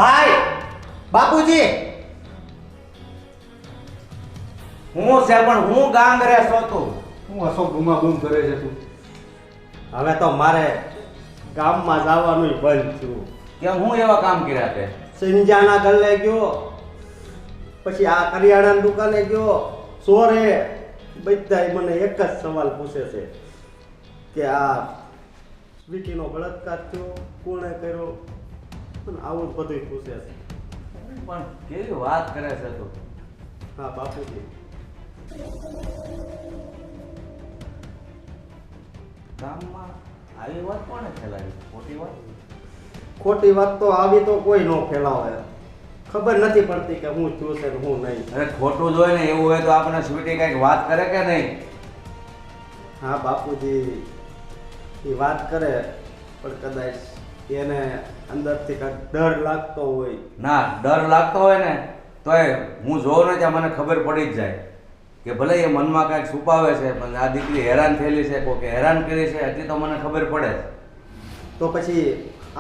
ભાઈ બાપુજી હું છે પણ હું ગાંગરે છો તું? હું અશોક ગુમા ગુમ કરે છે તું? હવે તો મારે ગામમાં જવાનું બંધ થયું. કેમ હું એવા કામ કર્યા તે? સંજાના ગલ્લે ગયો, પછી આ કરિયાણાની દુકાને ગયો, ચોરે બધાય મને એક જ સવાલ પૂછે છે કે આ સ્વીટીનો બળાત્કાર થયો, કોણે કર્યો, અને આવું જ બધું પૂછે છે. પણ કેવી વાત કરે છે તું? હા બાપુજી, ગામમાં આવી વાત કોણે ફેલાવી? ખોટી વાત? ખોટી વાત તો આવી તો કોઈ ન ફેલાવે. ખબર નથી પડતી કે હું છું છે ને હું નહીં. અરે ખોટું જ હોય ને, એવું હોય તો આપણે સ્વીટી કંઈક વાત કરે કે નહીં? હા બાપુજી, એ વાત કરે પણ કદાચ એને અંદરથી કાંઈક ડર લાગતો હોય. ના, ડર લાગતો હોય ને તોય હું જોઉં ને ત્યાં મને ખબર પડી જ જાય કે ભલે એ મનમાં કાંઈક છુપાવે છે, પણ આ દીકરી હેરાન થયેલી છે, કોકે હેરાન કરી છે, હજી તો મને ખબર પડે છે. તો પછી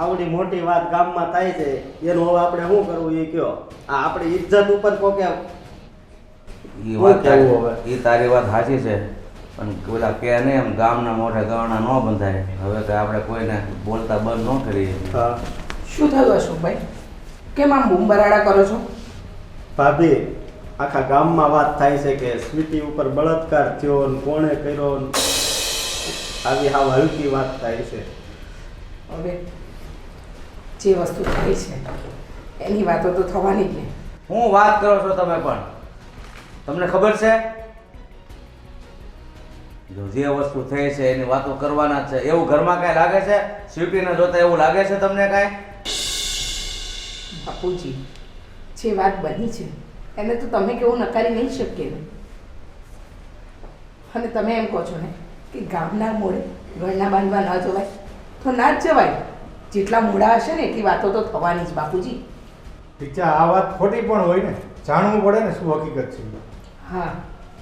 આવડી મોટી વાત ગામમાં થાય છે, એનું હવે આપણે શું કરવું એ કયો? આ આપણી ઇજ્જત ઉપર કોકે તારી વાત સાચી છે, પણ પેલા કે નહીં એમ ગામના મોઢે ગવણા ન બંધાય. હવે તો આપણે કોઈને બોલતા બંધ ન કરીએ. હા શું થયું અશોકભાઈ? કેમ આમ બૂમ બરાડા કરો છો? ભાભી, આખા ગામમાં વાત થાય છે કે સ્વીટી ઉપર બળાત્કાર થયો ને કોણે કર્યો ને આવી હાવ હલકી વાત થાય છે. હવે જે વસ્તુ થઈ છે એની વાતો તો થવાની જ ને. હું વાત કરો છો તમે? પણ તમને ખબર છે જો જે વસ્તુ થઈ છે એની વાતો કરવાના જ છે. એવું ઘરમાં કાંઈ લાગે છે? સ્વીટીને જોતા એવું લાગે છે તમને કાંઈ? બાપુજી, જે વાત બની છે એને તો તમે કેવું નકારી નહીં શકીએ ને. અને તમે એમ કહો છો ને કે ગામના મોડે ઘરના બાંધવા ન જવાય, તો ના જ જવાય. જેટલા મોડા હશે ને એટલી વાતો તો થવાની જ બાપુજી. ઠીક છે, આ વાત ખોટી પણ હોય ને, જાણવું પડે ને શું હકીકત છે. હા,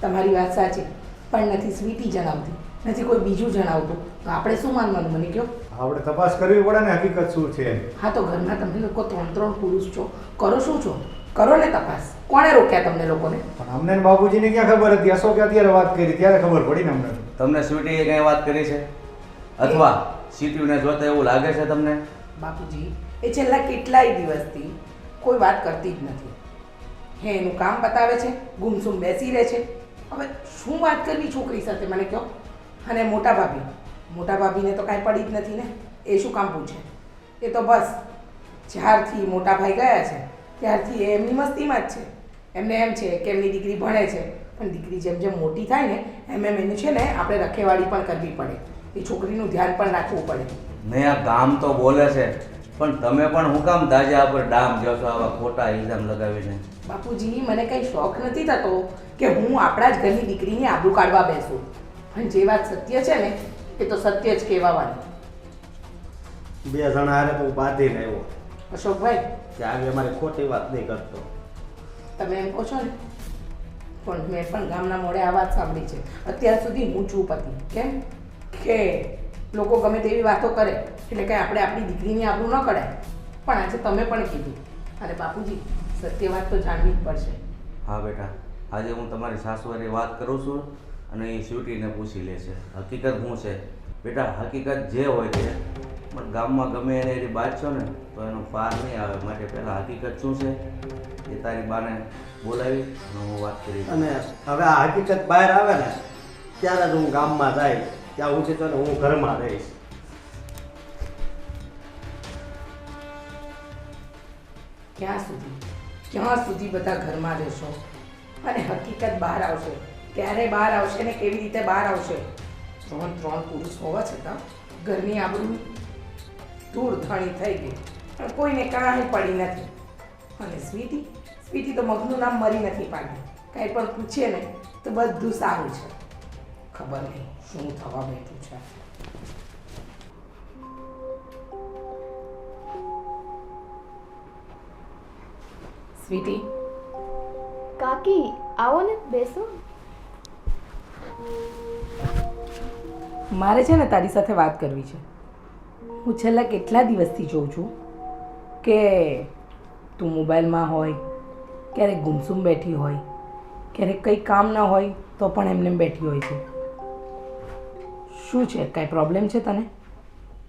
તમારી વાત સાચી, પણ નથી સ્વીટી જણાવતી, નથી કોઈ બીજું જણાવતું, તો આપણે શું માનવાનું? મને કહો. આપણે તપાસ કરવી પડે ને હકીકત શું છે. હા, તો ઘરમાં તમે લોકો ત્રણ પુરુષ છો, કરો શું છો? કરો ને તપાસ. કોણે રોક્યા તમને લોકોને? પણ અમને ને બાપુજીને ક્યાં ખબર હતી? અશોકે અત્યારે વાત કરી ત્યારે ખબર પડી ને અમને. તમને સ્વીટીએ કંઈ વાત કરી છે? અથવા સ્વીટીને જોતા એવું લાગે છે તમને? બાપુજી, એ છેલ્લા કેટલાય દિવસથી કોઈ વાત કરતી જ નથી. હે એનું કામ બતાવે છે, ગુમસુમ બેસી રહે છે. હવે શું વાત કરવી છોકરી સાથે મને કહો? અને મોટા ભાભીને તો કાંઈ પડી જ નથી ને. એ શું કામ પૂછે? એ તો બસ જ્યારથી મોટા ભાઈ ગયા છે ત્યારથી એ એમની મસ્તીમાં જ છે. એમને એમ છે કે એમની દીકરી ભણે છે, પણ દીકરી જેમ જેમ મોટી થાય ને એમ એનું છે ને આપણે રખેવાળી પણ કરવી પડે. એ છોકરીનું ધ્યાન પણ રાખવું પડે. નહીં, આ ગામ તો બોલે છે, પણ તમે પણ હું કામ દાજા પર ડામ જો છો આવા ખોટા ઇલ્ઝામ લગાવીને? બાપુજી, મને કંઈ શોખ નથી થતો કે હું આપણા જ ઘરની દીકરીને આબરૂ કાઢવા બેસું. પણ જે વાત સત્ય છે ને એ તો સત્ય જ કહેવાની. બે જણા હારે તો હું બાંધીને આવ્યો અશોકભાઈ, કે આવી અમારી ખોટી વાત નહીં કરતો. તમે એમ કહો છો ને, પણ મેં પણ ગામના મોડે આ વાત સાંભળી છે. અત્યાર સુધી હું ચૂપ હતી. કેમ કે લોકો ગમે તેવી વાતો કરે એટલે કે આપણે આપણી દીકરીની આબરૂ ન કઢાય. પણ આજે તમે પણ કીધું, અને બાપુજી સત્ય વાત તો જાણવી જ પડશે. હા બેટા, આજે હું તમારી સાસુવારી વાત કરું છું અને એ સ્વીટીને પૂછી લે છે હકીકત શું છે. બેટા, હકીકત જે હોય છે, પણ ગામમાં ગમે એને એની વાત છો ને તો એનો પાર નહીં આવે. માટે પહેલાં હકીકત શું છે એ તારી બાને બોલાવી અને હું વાત કરી. અને હવે આ હકીકત બહાર આવે ને ત્યારે જ હું ગામમાં જાય, ત્યાં હું તો હું ઘરમાં રહીશ. ક્યાં સુધી બધા ઘરમાં રહેશો? અને હકીકત બહાર આવશે ક્યારે બહાર આવશે ને કેવી રીતે બહાર આવશે? ત્રણ પુરુષ હોવા છતાં ઘરની આબરૂ ધૂળ ધણી થઈ ગઈ, પણ કોઈને કાંઈ પડી નથી. અને સ્વીટી તો મગનું નામ મરી નથી પાડ્યું. કાંઈ પણ પૂછીએ ને તો બધું સારું છે. ખબર નહીં શું થવા બેઠું છે. સ્વીટી, કાકી આવો ને, બેસો. મારે છે ને તારી સાથે વાત કરવી છે. હું છેલ્લા કેટલા દિવસથી જોઉં છું કે તું મોબાઈલમાં હોય, ક્યારેક ગુમસુમ બેઠી હોય, ક્યારેક કંઈ કામ ના હોય તો પણ એમને બેઠી હોય છે. શું છે, કાંઈ પ્રોબ્લેમ છે તને?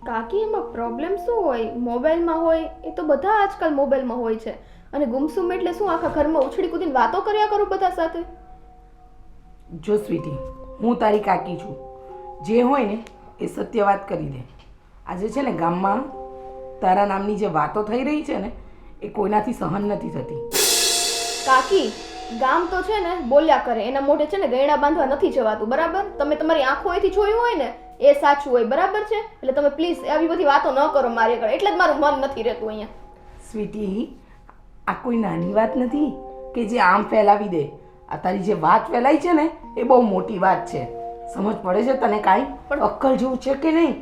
કાકી એમાં પ્રોબ્લેમ શું હોય? મોબાઈલમાં હોય એ તો બધા આજકાલ મોબાઈલમાં હોય છે. અને ગુમસુમ એટલે શું આખા ઘરમાં ઉછળી કૂદીને વાતો કર્યા કરું બધા સાથે? જો સ્વીટી, હું તારી કાકી છું. જે હોય ને એ સત્ય વાત કરી દે. આજે છે ને ગામમાં તારા નામની જે વાતો થઈ રહી છે ને એ કોઈનાથી સહન નથી થતી. કાકી ગામ તો છે ને બોલ્યા કરે, એના મોઢે છે ને ગયણા બાંધવા નથી જવાતું, બરાબર? તમે તમારી આંખોએથી જોયું હોય ને એ સાચું હોય, બરાબર છે? એટલે તમે પ્લીઝ આવી બધી વાતો ન કરો મારી આગળ, એટલે જ મારું મન નથી રહેતું અહીંયા. સ્વીટી, આ કોઈ નાની વાત નથી કે જે આમ ફેલાવી દે. આ તારી જે વાત ફેલાઈ છે ને એ બહુ મોટી વાત છે. સમજ પડે છે તને? કાંઈ પણ અક્કલ જેવું છે કે નહીં?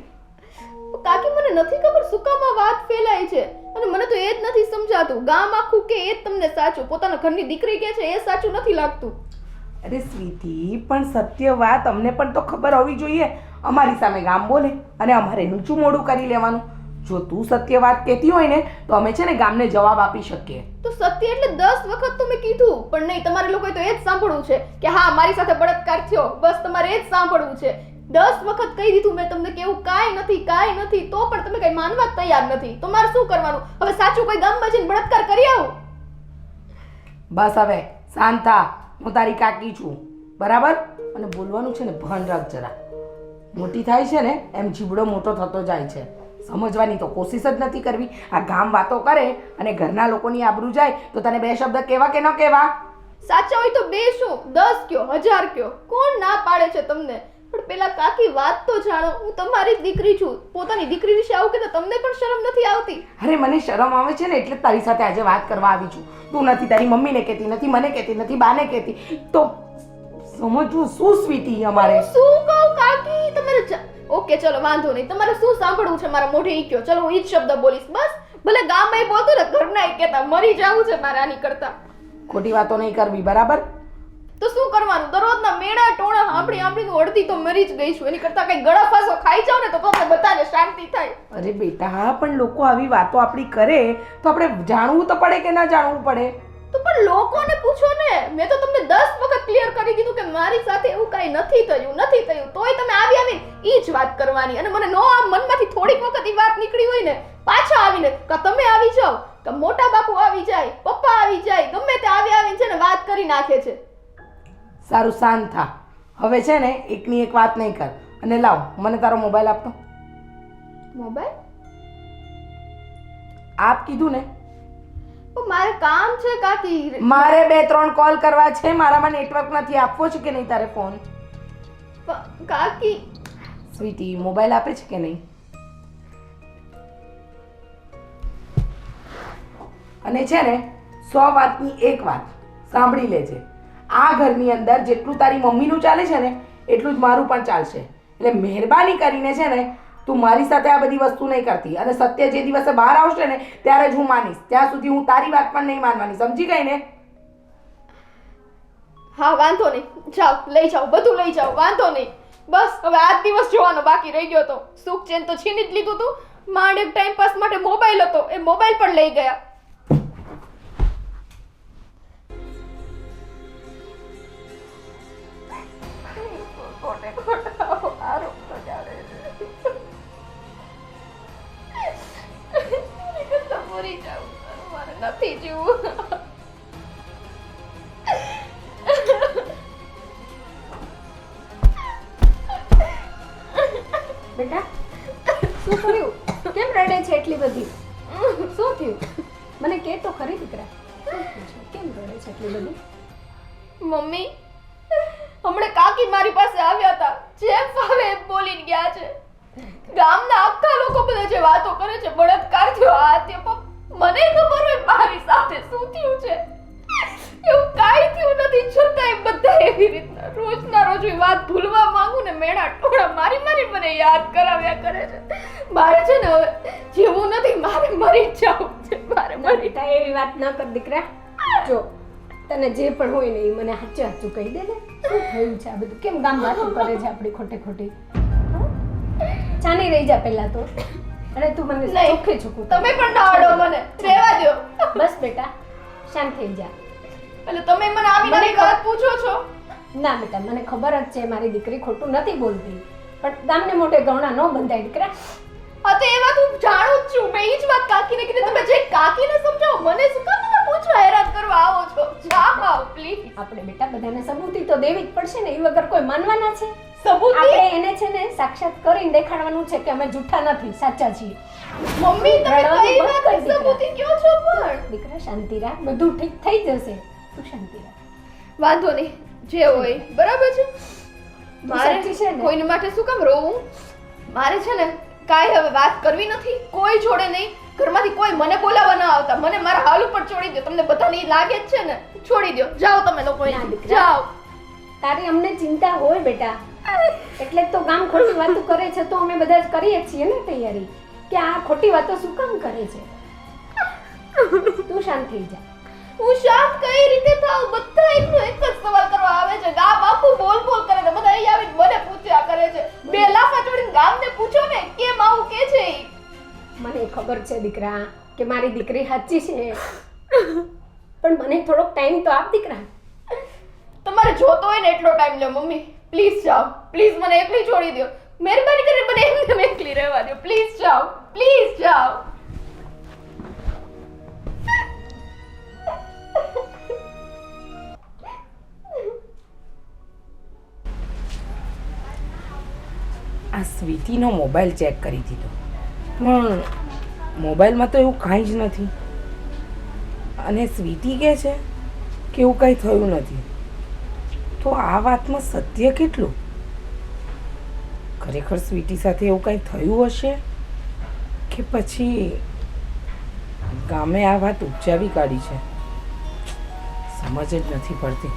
કાકી મને નથી ખબર શું કામ આ વાત ફેલાય છે, અને મને તો એ જ નથી સમજાતું. ગામ આખું કે એ જ તમને સાચું, પોતાના ઘરની દીકરી કે છે એ સાચું નથી લાગતું. અરે સ્વીટી, પણ સત્ય વાત અમને પણ તો ખબર હોવી જોઈએ. અમારી સામે ગામ બોલે અને અમારે નીચું મોઢું કરી લેવાનું. જો તું સત્ય વાત કહેતી હોય ને તો અમે છે ને ગામને જવાબ આપી શકીએ. તો સત્ય એટલે 10 વખત તો મેં કીધું, પણ નહીં, તમારે લોકોએ તો એ જ સાંભળવું છે કે હા મારી સાથે બળાત્કાર થયો, બસ તમારે એ જ સાંભળવું છે. 10 વખત કહી દીધું મેં તમને કે એવું કાંઈ નથી, તો પણ તમે કઈ માનવા જ તૈયાર નથી. તો મારે શું કરવાનું? હવે સાચું કોઈ ગામમાં જઈને બળાત્કાર કરી આવું? બસ હવે શાંત થા. હું તારી કાકી છું, બરાબર? અને બોલવાનું છે ને ભાન રાખ જરા. મોટી થાય છે ને એમ જીબડો મોટો થતો જાય છે. સમજવાની તો કોશિશ જ નથી કરવી. આ ગામ વાતો કરે અને ઘરના લોકોની આબરૂ જાય તો તને બે શબ્દ કહેવા કે ન કહેવા? સાચા હોય તો 2 શું 10 કયો 1000 કયો, કોણ ના પાડે છે તમને? પણ પેલા કાકી વાત તો જાણો, હું તમારી જ દીકરી છું. પોતાની દીકરી વિશે આવું કે તમને પણ શરમ નથી આવતી? અરે મને શરમ આવે છે ને એટલે જ તારી સાથે આજે વાત કરવા આવી છું. તું નથી તારી મમ્મીને કહેતી, નથી મને કહેતી, નથી બાને કહેતી, તો સમજવું શું સ્વીટી અમારે? શું કહું કાકી? તમારે ઓકે ચલો વાંધો નહીં, તમારે શું સાંભળવું છે મારા મોઢે ઈ કયો. ચલો હું ઈ જ શબ્દ બોલીશ બસ. ભલે ગામમાં ઈ બોલતો ને ઘરના ઈ કહેતા, મરી જાવું છે મારે આની કરતા. ખોટી વાતો નહીં કરવી, બરાબર? તો શું કરવાનું? દરરોજના મેળા ટોણા સાંભળીને અડધી તો મરી જ ગઈ છું. એની કરતા કઈ ગળા ફાંસો ખાઈ જાવ ને તો તમને બધાને શાંતિ થાય. અરે બેટા, પણ લોકો આવી વાતો આપણી કરે તો આપણે જાણવું તો પડે કે ના જાણવું પડે? તો પણ લોકોને પૂછો ને. મેં તો તમને 10 વખત ક્લિયર કરી દીધું કે મારી સાથે એવું કાંઈ નથી થયું, તોય તમે આવીને ઈ જ વાત કરવાની. અને મને નો આમ મનમાંથી થોડીક વખત ઈ વાત નીકળી હોય ને પાછા આવીને કે તમે આવી જાઓ, કે મોટા બાપુ આવી જાય, પપ્પા આવી જાય, ગમે તે આવીને છે ને વાત કરી નાખે છે. સારું શાંત થા. હવે છે ને એકની એક વાત નહીં કર. અને લાવ મને તારો મોબાઈલ આપતો. મોબાઈલ આપ કીધું ને? મારે કામ છે કાકી. મારે 2-3 કોલ કરવા છે. મારામાં નેટવર્ક નથી. આપવો છે કે નહીં તારે ફોન? કાકી સ્વીટી, મોબાઈલ આપે છે કે નહીં? અને છે ને 100 વાતની એક વાત સાંભળી લેજે. આ ઘરની અંદર જેટલું તારી મમ્મીનું ચાલે છે ને એટલું જ મારું પણ ચાલશે. એટલે મહેરબાની કરીને છે ને તું મારી સાથે આ બધી વસ્તુ નહીં કરતી. અને સત્ય જે દિવસે બહાર આવશે ને ત્યારે જ હું માનીશ. ત્યાં સુધી હું તારી વાત પણ નહીં માનવાની. સમજી ગઈ ને? હા વાંધો નહીં, જાઓ લઈ જાઓ, બધું લઈ જાઓ, વાંધો નહીં. બસ હવે આ દિવસ જોવાનો બાકી રહી ગયો તો. સુખ ચેન તો છીની જ લીધું તું. માંડ એક ટાઈમ પાસ માટે મોબાઈલ હતો, એ મોબાઈલ પણ લઈ ગયા. નથી જીવું. બેટા શું થયું? કેમ રડે છે એટલી બધી? શું થયું? મને કે તો ખરી દીકરા, શું થયું છે? કેમ રડે છે એટલી બધી? મમ્મી, હમણાં કાકી મારી પાસે આવ્યા હતા, જેમ ફાવે એમ બોલીને ગયા છે. ગામના આખા લોકો બધા જે વાતો કરે છે, બળાત્કાર થયો, આ તે, મને ખબર હોય મારી સાથે શું થયું છે. એવું કાંઈ થયું નથી, છતાંય બધા એવી રીતના રોજના રોજ વાત ભૂલવા માંગુ ને મેળા ટોળા મારી મને યાદ કરાવ્યા કરે છે. મારે છે ને હવે જીવવું નથી, મારે મરી જ જવું છે. મારે મરી. એવી વાત ન કર દીકરા. જો તને જે પણ હોય ને એ મને સાચું કહી દે ને. શું થયું છે આ બધું? કેમ ગામ વાતો કરે છે આપણી ખોટી? ચાની રહી જા પહેલા તો. અરે તું મને નહીં. ચોખ્ખે ચોખ્ખું તમે પણ ના અડો મને રહેવા દો. બસ બેટા શાંત થઈ જા. એટલે તમે મને આવીને મને આવી વાત પૂછો છો. ના બેટા મને ખબર જ છે મારી દીકરી ખોટું નથી બોલતી, પણ ગામને મોઢે ગૌણા ન બંધાય દીકરા. હા તો એ વાત હું જાણું જ છું. મેં ઈ જ વાત કાકીને કીધી. તમે જે કાકીને સમજાવો, મને શું કામ તમે પૂછવા હેરાન કરવા આવો છો? જાઓ પ્લીઝ. આપણે બેટા બધાને સબૂતી તો દેવી જ પડશે ને, એ વગર કોઈ માનવાના છે? સબૂતી? આપણે એને છે ને સાક્ષાત કરીને દેખાડવાનું છે કે અમે જૂઠા નથી, સાચા છીએ. મમ્મી તમે રડવાનું કઈ બંધ કર વાત દીકરા. સબૂતી કયો છો પણ? દીકરા શાંતિ રાખ, બધું ઠીક થઈ જશે, તું શાંતિ રાખ. વાંધો નહીં, જે હોય બરાબર છે. મારે સાચી છે ને? કોઈને માટે શું કામ રોવું? મારે છે ને કાંઈ હવે વાત કરવી નથી, કોઈ જોડે નહીં. ઘરમાંથી કોઈ મને બોલાવવા ન આવતા. મને મારા હાલ ઉપર છોડી દો. તમને બધાને ઈ લાગે જ છે ને, છોડી દો. જાઓ તમે લોકો ના અહીંથી. દીકરા. જાઓ. તારી અમને ચિંતા હોય બેટા, એટલે જ તો ગામ ખોટી વાતો કરે છે, તો અમે બધા જ કરીએ છીએ ને તૈયારી કે આ ખોટી વાતો શું કામ કરે છે. તું શાંત થઈ જા. હું શાંત કઈ રીતે થાઉં? બધા એકનો એક જ સવાલ કરવા આવે છે. ગામ આખું બોલ બોલ કરે છે. બધા અહીં આવીને મને પૂછ્યા કરે છે. બે લાફા જોડીને ગામને પૂછો ને કેમ આવું કે છે ઈ. મને ખબર છે દીકરા કે મારી દીકરી સાચી છે, પણ મને થોડોક ટાઈમ તો આપ દીકરા. તમારે જોતો હોય ને એટલો ટાઈમ લો. મમ્મી પ્લીઝ જાઓ, પ્લીઝ મને એકલી છોડી દો. મહેરબાની કરીને મને એમને એકલી રહેવા દો. પ્લીઝ જાઓ, પ્લીઝ જાઓ. આ સ્વીટીનો મોબાઈલ ચેક કરી દીધો, પણ મોબાઈલમાં તો એવું કાંઈ જ નથી. અને સ્વીટી કહે છે કે એવું કંઈ થયું નથી. તો આ વાતમાં સત્ય કેટલું? ખરેખર સ્વીટી સાથે એવું કંઈ થયું હશે કે પછી ગામે આ વાત ઉપજાવી કાઢી છે? સમજ જ નથી પડતી.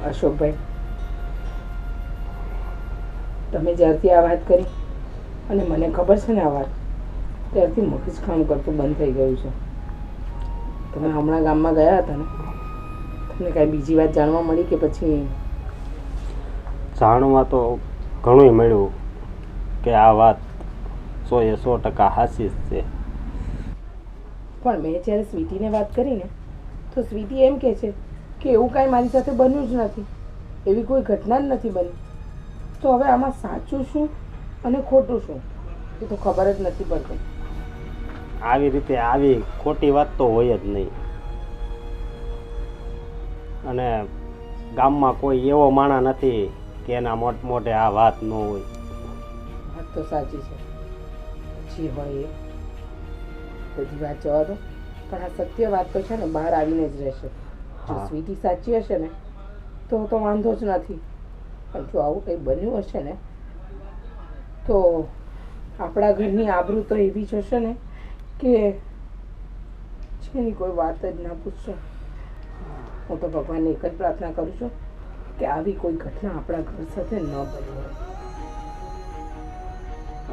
અશોકભાઈ, તમે જ્યારથી આ વાત કરી અને મને ખબર છે ને આ વાત, ત્યારથી મગજ કામ કરતું બંધ થઈ ગયું છે. તમે હમણાં ગામમાં ગયા હતા ને, તમને કાંઈ બીજી વાત જાણવા મળી કે પછી? જાણવા તો ઘણું મળ્યું કે આ વાત 100% હાચી જ છે. પણ મેં જ્યારે સ્વીટીને વાત કરી ને, તો સ્વીટી એમ કહે છે કે એવું કાંઈ મારી સાથે બન્યું જ નથી, એવી કોઈ ઘટના જ નથી બની. તો હવે આમાં સાચું શું અને ખોટું શું એ તો ખબર જ નથી પડતી. આવી રીતે આવી ખોટી વાત તો હોય જ નહીં. અને ગામમાં કોઈ એવો માણસ નથી કે એના મોટે આ વાત ન હોય. વાત તો સાચી છે, જે હોય એ બધી વાત જવા દો, પણ આ સત્ય વાત તો છે ને બહાર આવીને જ રહેશે. જો હા. સ્વીટી સાચી હશે ને તો વાંધો જ નથી, પણ જો આવું કંઈ બન્યું હશે ને તો આપણા ઘરની આબરૂ તો એવી જ હશે ને કે જેની કોઈ વાત જ ના પૂછશે. હું તો ભગવાનને એક જ પ્રાર્થના કરું છું કે આવી કોઈ ઘટના આપણા ઘર સાથે ન બની હોય.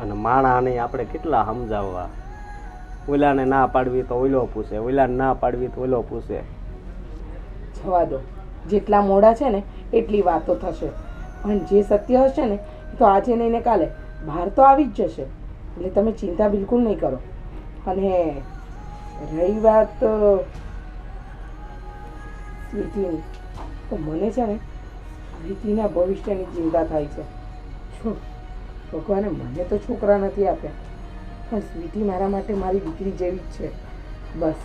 અને માણાને આપણે કેટલા સમજાવવા, ઓલાને ના પાડવી તો ઓલો પૂછે, ઓલાને ના પાડવી તો ઓલો પૂછે. જવા દો, જેટલા મોડા છે ને એટલી વાતો થશે, પણ જે સત્ય હશે ને તો આજે નહીં ને કાલે બહાર તો આવી જ જશે. એટલે તમે ચિંતા બિલકુલ નહીં કરો. અને રહી વાત સ્વીટીની, તો મને છે ને સ્વીટીના ભવિષ્યની ચિંતા થાય છે. શું ભગવાને મને તો છોકરા નથી આપ્યા, પણ સ્વીટી મારા માટે મારી દીકરી જેવી જ છે. બસ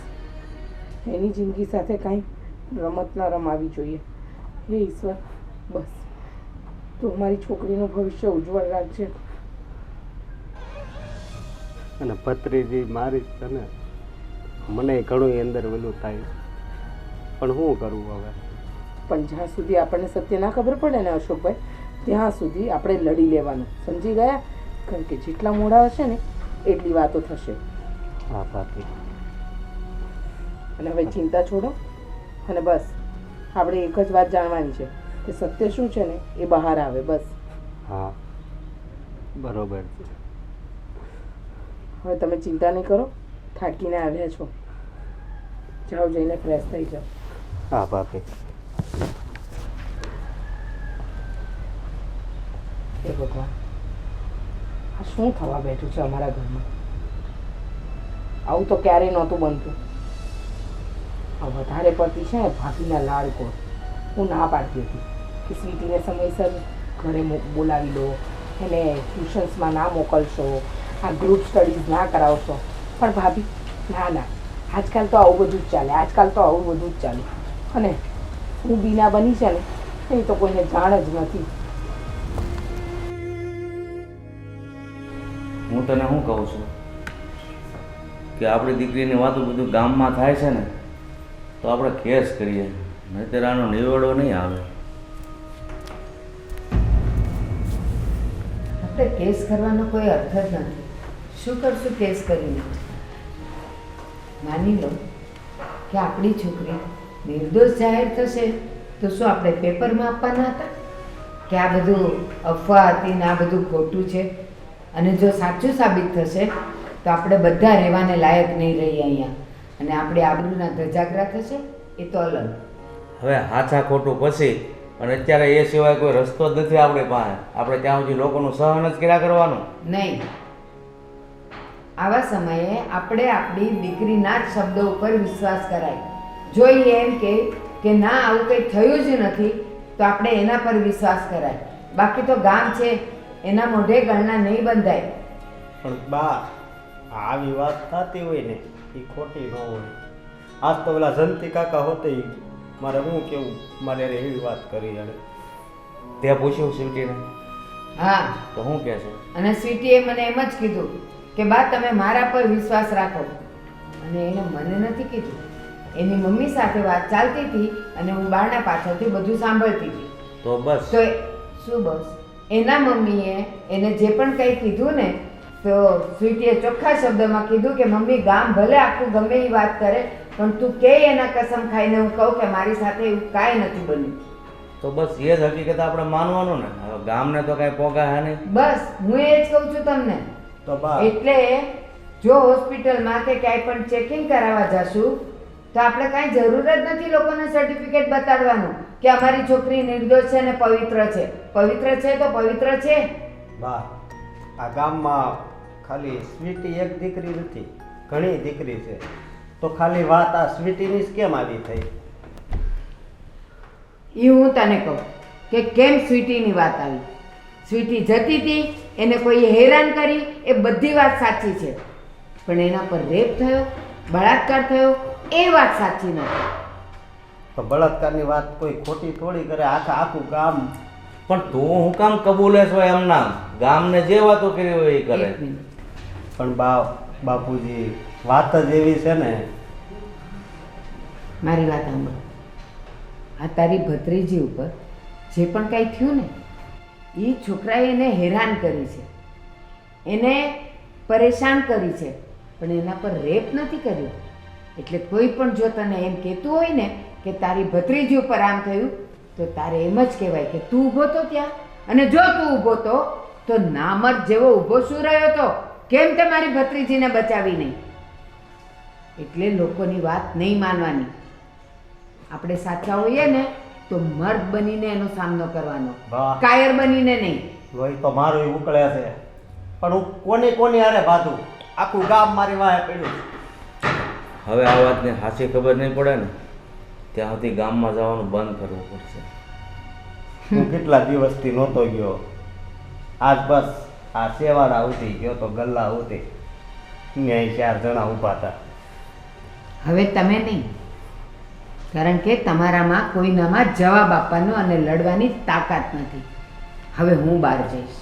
એની જિંદગી સાથે કાંઈ રમત ના રમાવી જોઈએ. હે ઈશ્વર, બસ તું મારી છોકરીનું ભવિષ્ય ઉજ્જવળ રાખજે. અને ભત્રીજી મારી છે ને, મને ઘણું અંદર ઓલું થાય, પણ શું કરવું હવે? પણ જ્યાં સુધી આપણને સત્ય ના ખબર પડે ને અશોકભાઈ, ત્યાં સુધી આપણે લડી લેવાનું, સમજી ગયા? કારણ કે જેટલા મોડા હશે ને એટલી વાતો થશે. હા બાકી અને હવે ચિંતા છોડો, અને બસ આપણે એક જ વાત જાણવાની છે કે સત્ય શું છે ને એ બહાર આવે. બસ હા બરોબર છે. હવે તમે ચિંતા નહીં કરો, થાકીને આવ્યા છો, જાઓ જઈને ફ્રેશ થઈ જાઓ. હા બાકી એ ભગવાન, આ શું થવા બેઠું છે અમારા ઘરમાં? આવું તો ક્યારેય નહોતું બનતું. આ વધારે પડતી છે ને ભાભીના લાડકોડ. હું ના પાડતી હતી કે સ્વીટીને સમયસર ઘરે બોલાવી લો, એને ટ્યુશન્સમાં ના મોકલશો, આ ગ્રુપ સ્ટડીઝ ના કરાવશો. પણ ભાભી ના ના, આજકાલ તો આવું બધું જ ચાલે, આજકાલ તો આવું બધું જ ચાલે. અને હું બીના બની છે ને એ તો કોઈને જાણ જ નથી. હું તને શું કહું છું કે આપણી દીકરીની વાતો બધું ગામમાં થાય છે ને તો આપણે કેસ કરીએ, નહીંતર આનો નિવેડો નહીં આવે. આપણે કેસ કરવાનો કોઈ અર્થ જ નથી. શું કરશું કેસ કરીને? માની લો કે આપણી છોકરી નિર્દોષ જાહેર થશે તો શું આપણે પેપરમાં આપવાના હતા કે આ બધું અફવા હતી ને આ બધું ખોટું છે? અને જો સાચું સાબિત થશે તો આપણે બધા રહેવાને લાયક નહીં રહીએ અહીંયા, અને આપણે આબરૂના ધજાગરા થશે. એ તો અલગ. હવે હાચા ખોટું પછી અને અત્યારે એ સિવાય કોઈ રસ્તો જ નથી આપણી પાસે. આપણે ત્યાં સુધી લોકોનું સહન જ કર્યા કરવાનું. નહીં, આવા સમયે આપણે આપણી દીકરીના જ શબ્દો ઉપર વિશ્વાસ કરાય. જોઈએ એમ કે ના આવું કંઈ થયું જ નથી તો આપણે એના પર વિશ્વાસ કરાય. બાકી તો ગામ છે એના મોઢે ગણના નહીં બંધાય. પણ બા, આવી વાત થતી હોય ને એ ખોટી ન હોય. આજ તો પેલા જંતી કાકા હોતે મારે શું કેવું, મારે એવી વાત કરી અને તે પૂછ્યું સ્વીટીને હા, તો શું કહે છે? અને સ્વીટીએ મને એમ જ કીધું કે બા તમે મારા પર વિશ્વાસ રાખો. અને એને મને નથી કીધું, એની મમ્મી સાથે વાત ચાલતી હતી અને હું બારણા પાછળથી બધું સાંભળતી હતી. તો બસ તો શું બસ? એના મમ્મીએ એને જે પણ કંઈ કીધું ને તો સ્વીટીએ ચોખ્ખા શબ્દમાં કીધું કે મમ્મી ગામ ભલે આખું ગમે એ વાત કરે પણ તું કે એના કસમ ખાઈને હું કહું કે મારી સાથે એવું કાંઈ નથી બન્યું. તો બસ એ જ હકીકત આપણે માનવાનું ને. હવે ગામને તો કાંઈ પોગા હે નહીં. બસ હું એ જ કહું છું તમને. તો બા એટલે જો હોસ્પિટલમાં કે ક્યાંય પણ ચેકિંગ કરાવવા જશું તો આપણે કાંઈ જરૂર જ નથી લોકોને સર્ટિફિકેટ બતાડવાનું કે અમારી છોકરી નિર્દોષ છે ને પવિત્ર છે. પવિત્ર છે તો પવિત્ર છે. બા, આ ગામમાં ખાલી સ્વીટી એક દીકરી નથી, ઘણી દીકરી છે. તો ખાલી વાત આ સ્વીટીની જ કેમ આવી થઈ? એ હું તને કહું કે કેમ સ્વીટીની વાત આવી. સ્વીટી જતી હતી, એને કોઈએ હેરાન કરી, એ બધી વાત સાચી છે. પણ એના પર રેપ થયો, બળાત્કાર થયો, એ વાત સાચી નથી. તો બળાત્કારની વાત કોઈ ખોટી થોડી કરે, આખું ગામ. પણ તું હું કામ કબૂલે છો એમ નામ? ગામને જે વાતો કરી હોય એ કરે. એક મિનિટ. પણ બાપુજી વાત જ એવી છે ને. મારી વાત સાંભળ. આ તારી ભત્રીજી ઉપર જે પણ કાંઈ થયું ને એ છોકરાએ એને હેરાન કરી છે, એને પરેશાન કરી છે, પણ એના પર રેપ નથી કર્યો. એટલે કોઈ પણ જો તને એમ કહેતું હોય ને કે તારી ભત્રીજી ઉપર આમ થયું તો તારે એમ જ કહેવાય કે તું ઊભો તો ત્યાં, અને જો તું ઊભો તો નામર્દ જેવો ઊભો શું રહ્યો તો? કેમ તે મારી ભત્રીજીને બચાવી નહીં? એટલે લોકોની વાત નહીં માનવાની. આપણે સાચા હોઈએ ને તો મર્દ બનીને એનો સામનો કરવાનો, વાહ. કાયર બનીને નહીં. લોહી તો મારું ઉકળે છે, પણ હું કોની હારે બાંધું? આખું ગામ મારી વાહે પડ્યું. હવે આ વાતની સાચી ખબર નહીં પડે ને ત્યાં સુધી ગામમાં જવાનું બંધ કરવું પડશે. હું કેટલા દિવસથી નહોતો ગયો. આજ બસ આ સેવાડા ઉતી ગયો તો ગલ્લા ઉતી, ન્યાય 4 જણા ઊભા હતા. હવે તમે નહીં, કારણ કે તમારામાં કોઈનામાં જવાબ આપવાનો અને લડવાની તાકાત નથી. હવે હું બહાર જઈશ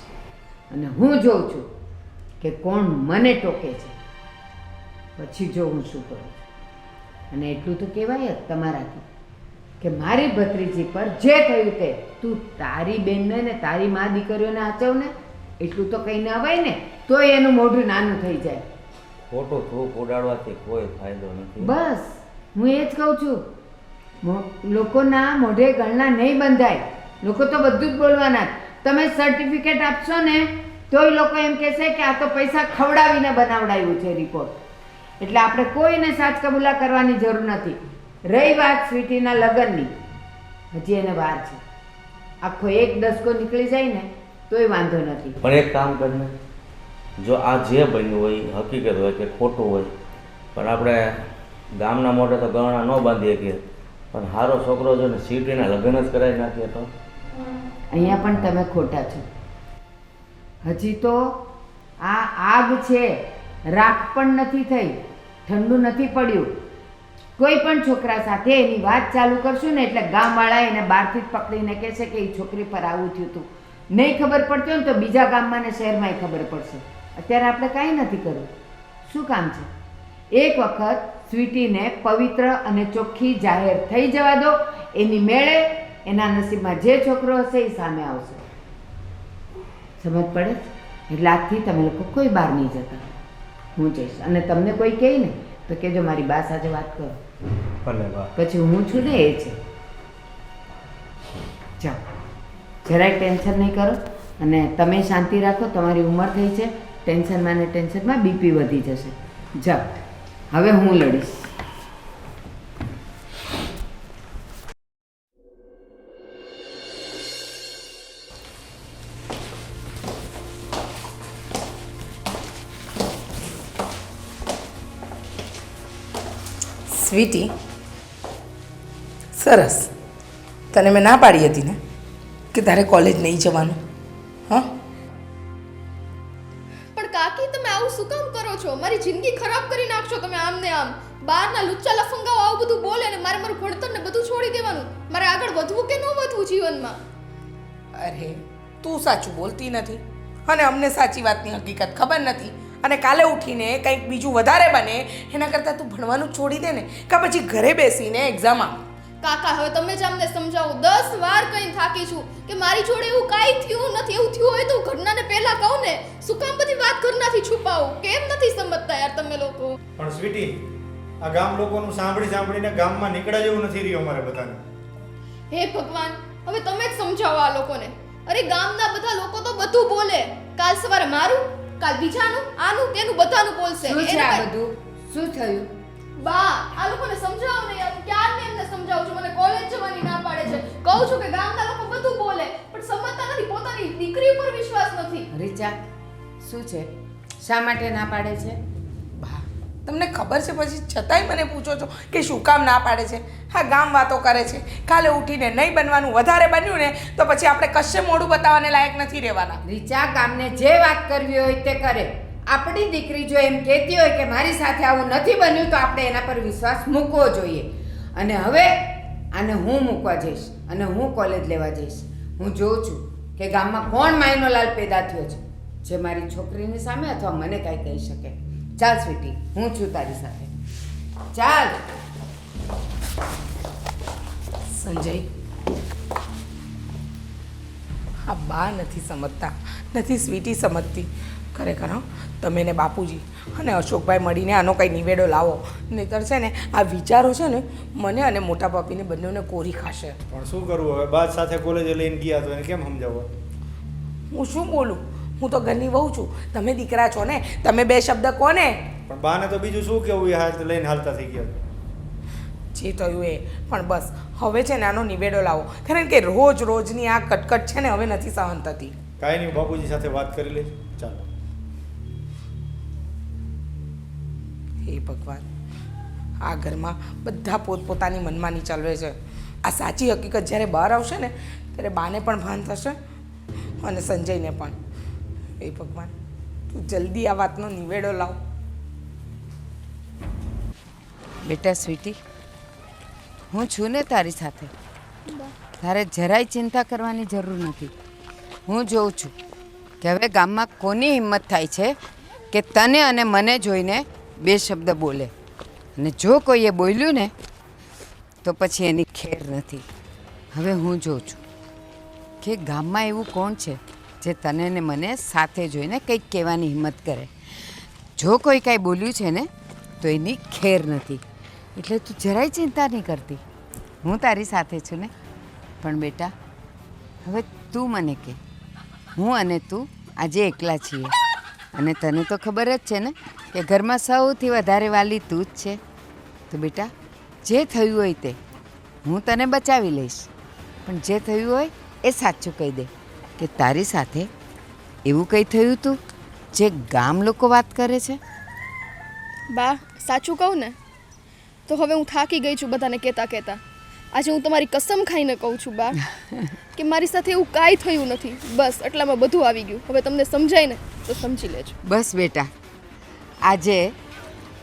અને હું જોઉં છું કે કોણ મને ટોકે છે, પછી જો હું શું કરું. અને એટલું તો કહેવાય જ તમારાથી કે મારી ભત્રીજી પર જે થયું તે તું તારી બેનને ને તારી મા દીકરીઓને આચવ ને, એટલું તો કંઈ ના અવાય ને, તોય એનું મોઢું નાનું થઈ જાય. ખોટું થૂક ઉડાડવાથી કોઈ ફાયદો નથી. બસ હું એ જ કહું છું, લોકોના મોઢે ગણના નહીં બંધાય. લોકો તો બધું જ બોલવાના જ. તમે સર્ટિફિકેટ આપશો ને તોય લોકો એમ કહેશે કે આ તો પૈસા ખવડાવીને બનાવડાવ્યું છે રિપોર્ટ. એટલે આપણે કોઈને સાચ કબૂલા કરવાની જરૂર નથી. રહી વાત સ્વીટીના લગ્નની, હજી એને વાર છે. આખો 1 દસકો નીકળી જાય ને તોય વાંધો નથી. પણ એક કામ કરીને, જો આ જે બન્યું હોય એ હકીકત હોય કે ખોટું હોય, પણ આપણે ગામના મોઢે તો ગરણા ન બાંધી શકીએ, પણ સારો છોકરો જો ને સીટીના લગ્ન જ કરાવી નાખીએ તો અહીંયા પણ તમે ખોટા છો. હજી તો આ આગ છે, રાખ પણ નથી થઈ, ઠંડુ નથી પડ્યું. કોઈ પણ છોકરા સાથે એની વાત ચાલુ કરશું ને એટલે ગામવાળા એને બહારથી જ પકડીને કહેશે કે એ છોકરી પર આવું થયું હતું. નહીં ખબર પડતી હોય ને તો બીજા ગામમાં ને શહેરમાં ખબર પડશે. અત્યારે આપણે કાંઈ નથી કરવું. શું કામ છે? એક વખત સ્વીટીને પવિત્ર અને ચોખ્ખી જાહેર થઈ જવા દો. એની મેળે એના નસીબમાં જે છોકરો હશે એ સામે આવશે. સમજ પડે? એટલે આજથી તમે લોકો કોઈ બહાર નહીં જતા. હું જઈશ. અને તમને કોઈ કહે ને તો કહેજો મારી બા સાથે વાત કરો. ભલે બા. પછી હું છું ને એ છે. જાઓ, જરાય ટેન્શન નહીં કરો અને તમે શાંતિ રાખો. તમારી ઉંમર થઈ છે, ટેન્શનમાં ને ટેન્શનમાં બીપી વધી જશે. જાઓ, હવે હું લડીશ. સ્વીટી, સરસ. તને મેં ના પાડી હતી ને કે તારે કોલેજ નહીં જવાનું. હા, પણ કાકી તમે આવું શું કામ કરો છો? મારી જિંદગી ખરાબ કરી નાખશો તમે આમ ને આમ. બહારના લુચ્ચા લફંગાઓ આવું બધું બોલે ને મારે મારું ભણતર ને બધું છોડી દેવાનું. મારે આગળ વધવું કે ન વધવું જીવનમાં? અરે તું સાચું બોલતી નથી અને અમને સાચી વાતની હકીકત ખબર નથી. અને કાલે ઉઠીને કંઈક બીજું વધારે બને એના કરતાં તું ભણવાનું છોડી દે ને, કાં પછી ઘરે બેસીને એક્ઝામ આપ. કાકા હવે તમે જ અમને સમજાવો. 10 વાર કહીને થાકી છું કે મારી જોડે એવું કાંઈ થયું નથી. એવું થયું હોય તો ઘરનાને પહેલા કહું ને. શું કામ બધી વાત ઘરનાથી છુપાવું? કેમ નથી સમજતા યાર તમે લોકો? પણ સ્વીટી, આ ગામ લોકોનું સાંભળીને ગામમાં નીકળ્યા જેવું નથી રહ્યું અમારે બધાને. હે ભગવાન, હવે તમે જ સમજાવો આ લોકોને. અરે ગામના બધા લોકો તો બધું બોલે. કાલ સવારે મારું, કાલ બીજાનું, આનું તેનું બધાનું બોલશે. શું છે આ બધું? શું થયું? બા, આ લોકોને સમજાવો ને યાર. ક્યારને એમને સમજાવું છું? મને કોલેજ જવાની ના પાડે છે. કહું છું કે ગામના લોકો બધું બોલે પણ સમજતા નથી. પોતાની દીકરી ઉપર વિશ્વાસ નથી. રીચા, શું છે? શા માટે ના પાડે છે? બા, તમને ખબર છે પછી છતાંય મને પૂછો છો કે શું કામ ના પાડે છે? હા, ગામ વાતો કરે છે. કાલે ઉઠીને નહીં બનવાનું, વધારે બન્યું ને તો પછી આપણે કશે મોઢું બતાવવાને લાયક નથી રહેવાના. રીચા, ગામને જે વાત કરવી હોય તે કરે. આપણી દીકરી જો એમ કહેતી હોય કે મારી સાથે આવું નથી બન્યું તો આપણે એના પર વિશ્વાસ મૂકવો જોઈએ. અને હવે આને હું મૂકવા જઈશ અને હું કોલેજ લેવા જઈશ. હું જોઉં છું કે ગામમાં કોણ માયનો લાલ પેદા થયો છે જે મારી છોકરીની સામે અથવા મને કાંઈ કહી શકે. ચાલ સ્વીટી, હું છું તારી સાથે. ચાલ. સંજય, હા, બા નથી સમજતા, નથી સ્વીટી સમજતી. ખરેખર હં, તમે ને બાપુજી અને અશોકભાઈ મળીને આનો કંઈ નિવેડો લાવો. નહીંતર છે ને આ વિચારો છે ને મને અને મોટા પાપીને બંનેને કોરી ખાશે. પણ શું કરવું હવે? બાદ સાથે કોલેજે લઈને ગયા તો એને કેમ સમજાવવા? હું શું બોલું? હું તો ઘરની વહુ છું, તમે દીકરા છો ને, તમે બે શબ્દ કોને? પણ બાને તો બીજું શું કેવું એ હાથ લઈને હાલતા થઈ ગયા. જે થયું એ પણ બસ હવે છે ને આનો નિવેડો લાવો. કારણ કે રોજ રોજની આ કટકટ છે ને હવે નથી સહન થતી. કાંઈ નહીં, બાપુજી સાથે વાત કરી લે. ચાલો. હે ભગવાન, આ ઘરમાં બધા પોતપોતાની મનમાની ચલાવે છે. આ સાચી હકીકત જ્યારે બહાર આવશે ને ત્યારે બાને પણ ભાન થશે અને સંજયને પણ. હે ભગવાન, તું જલ્દી આ વાતનો નિવેડો લાવ. બેટા સ્વીટી, હું છું ને તારી સાથે. તારે જરાય ચિંતા કરવાની જરૂર નથી. હું જોઉં છું કે હવે ગામમાં કોની હિંમત થાય છે કે તને અને મને જોઈને બે શબ્દ બોલે. અને જો કોઈએ બોલ્યું ને તો પછી એની ખેર નથી. હવે હું જોઉં છું કે ગામમાં એવું કોણ છે જે તને ને મને સાથે જોઈને કંઈક કહેવાની હિંમત કરે. જો કોઈ કાંઈ બોલ્યું છે ને તો એની ખેર નથી. એટલે તું જરાય ચિંતા નહીં કરતી. હું તારી સાથે છું ને. પણ બેટા, હવે તું મને કહે, હું અને તું આજે એકલા છીએ અને તને તો ખબર જ છે ને કે ઘરમાં સૌથી વધારે વાલી તું જ છે. તો બેટા, જે થયું હોય તે હું તને બચાવી લઈશ. પણ જે થયું હોય એ સાચું કહી દે કે તારી સાથે એવું કંઈ થયું હતું જે ગામ લોકો વાત કરે છે? બા સાચું કહું ને તો હવે હું થાકી ગઈ છું બધાને કહેતા કહેતા. આજે હું તમારી કસમ ખાઈને કહું છું બા કે મારી સાથે એવું કાંઈ થયું નથી. બસ એટલામાં બધું આવી ગયું. હવે તમને સમજાય ને તો સમજી લેજો. બસ બેટા, આજે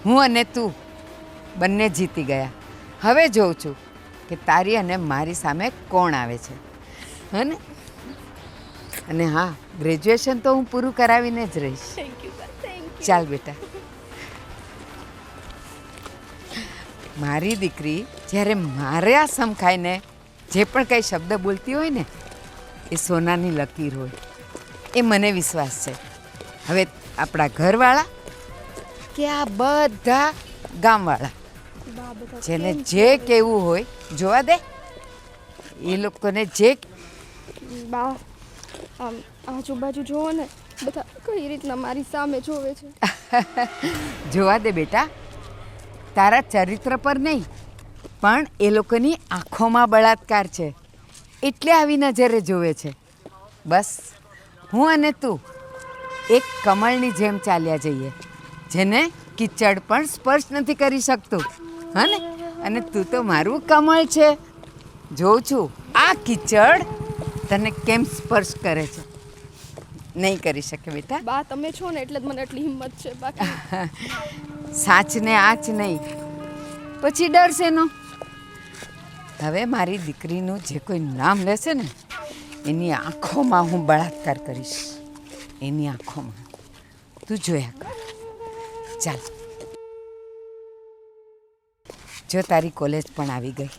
હું અને તું બંને જીતી ગયા. હવે જોઉં છું કે તારી અને મારી સામે કોણ આવે છે, હે ને? અને હા, ગ્રેજ્યુએશન તો હું પૂરું કરાવીને જ રહીશ. થેન્ક યુ બા, થેન્ક યુ. ચાલ બેટા. મારી દીકરી જ્યારે મારે આ સમખાઈને જે પણ કંઈ શબ્દ બોલતી હોય ને એ સોનાની લકીર હોય, એ મને વિશ્વાસ છે. હવે આપણા ઘરવાળા કે આ બધા ગામવાળા બા બધા જેને કેમ જે કહેવું હોય જોવા દે. એ લોકોને જે બા આમ આજુબાજુ જોવો ને બધા કઈ રીતના મારી સામે જોવે છે. જોવા દે બેટા. તારા ચરિત્ર પર નહીં પણ એ લોકોની આંખોમાં બળાત્કાર છે એટલે આવી નજરે જોવે છે. બસ હું અને તું એક કમળની જેમ ચાલ્યા જઈએ જેને કિચડ પણ સ્પર્શ નથી કરી શકતું, હા ને? અને તું તો મારું કમળ છે. જોઉં છું આ કિચડ તને કેમ સ્પર્શ કરે છે. નહીં કરી શકે બેટા. બા તમે છો ને એટલે જ મને એટલી હિંમત છે. બાકી સાચને આચ નહીં પછી ડર શેનો? હવે મારી દીકરીનું જે કોઈ નામ લેશે ને એની આંખોમાં હું બળાત્કાર કરીશ. એની આંખોમાં તું જોયા કર. ચાલ, જો તારી કોલેજ પણ આવી ગઈ.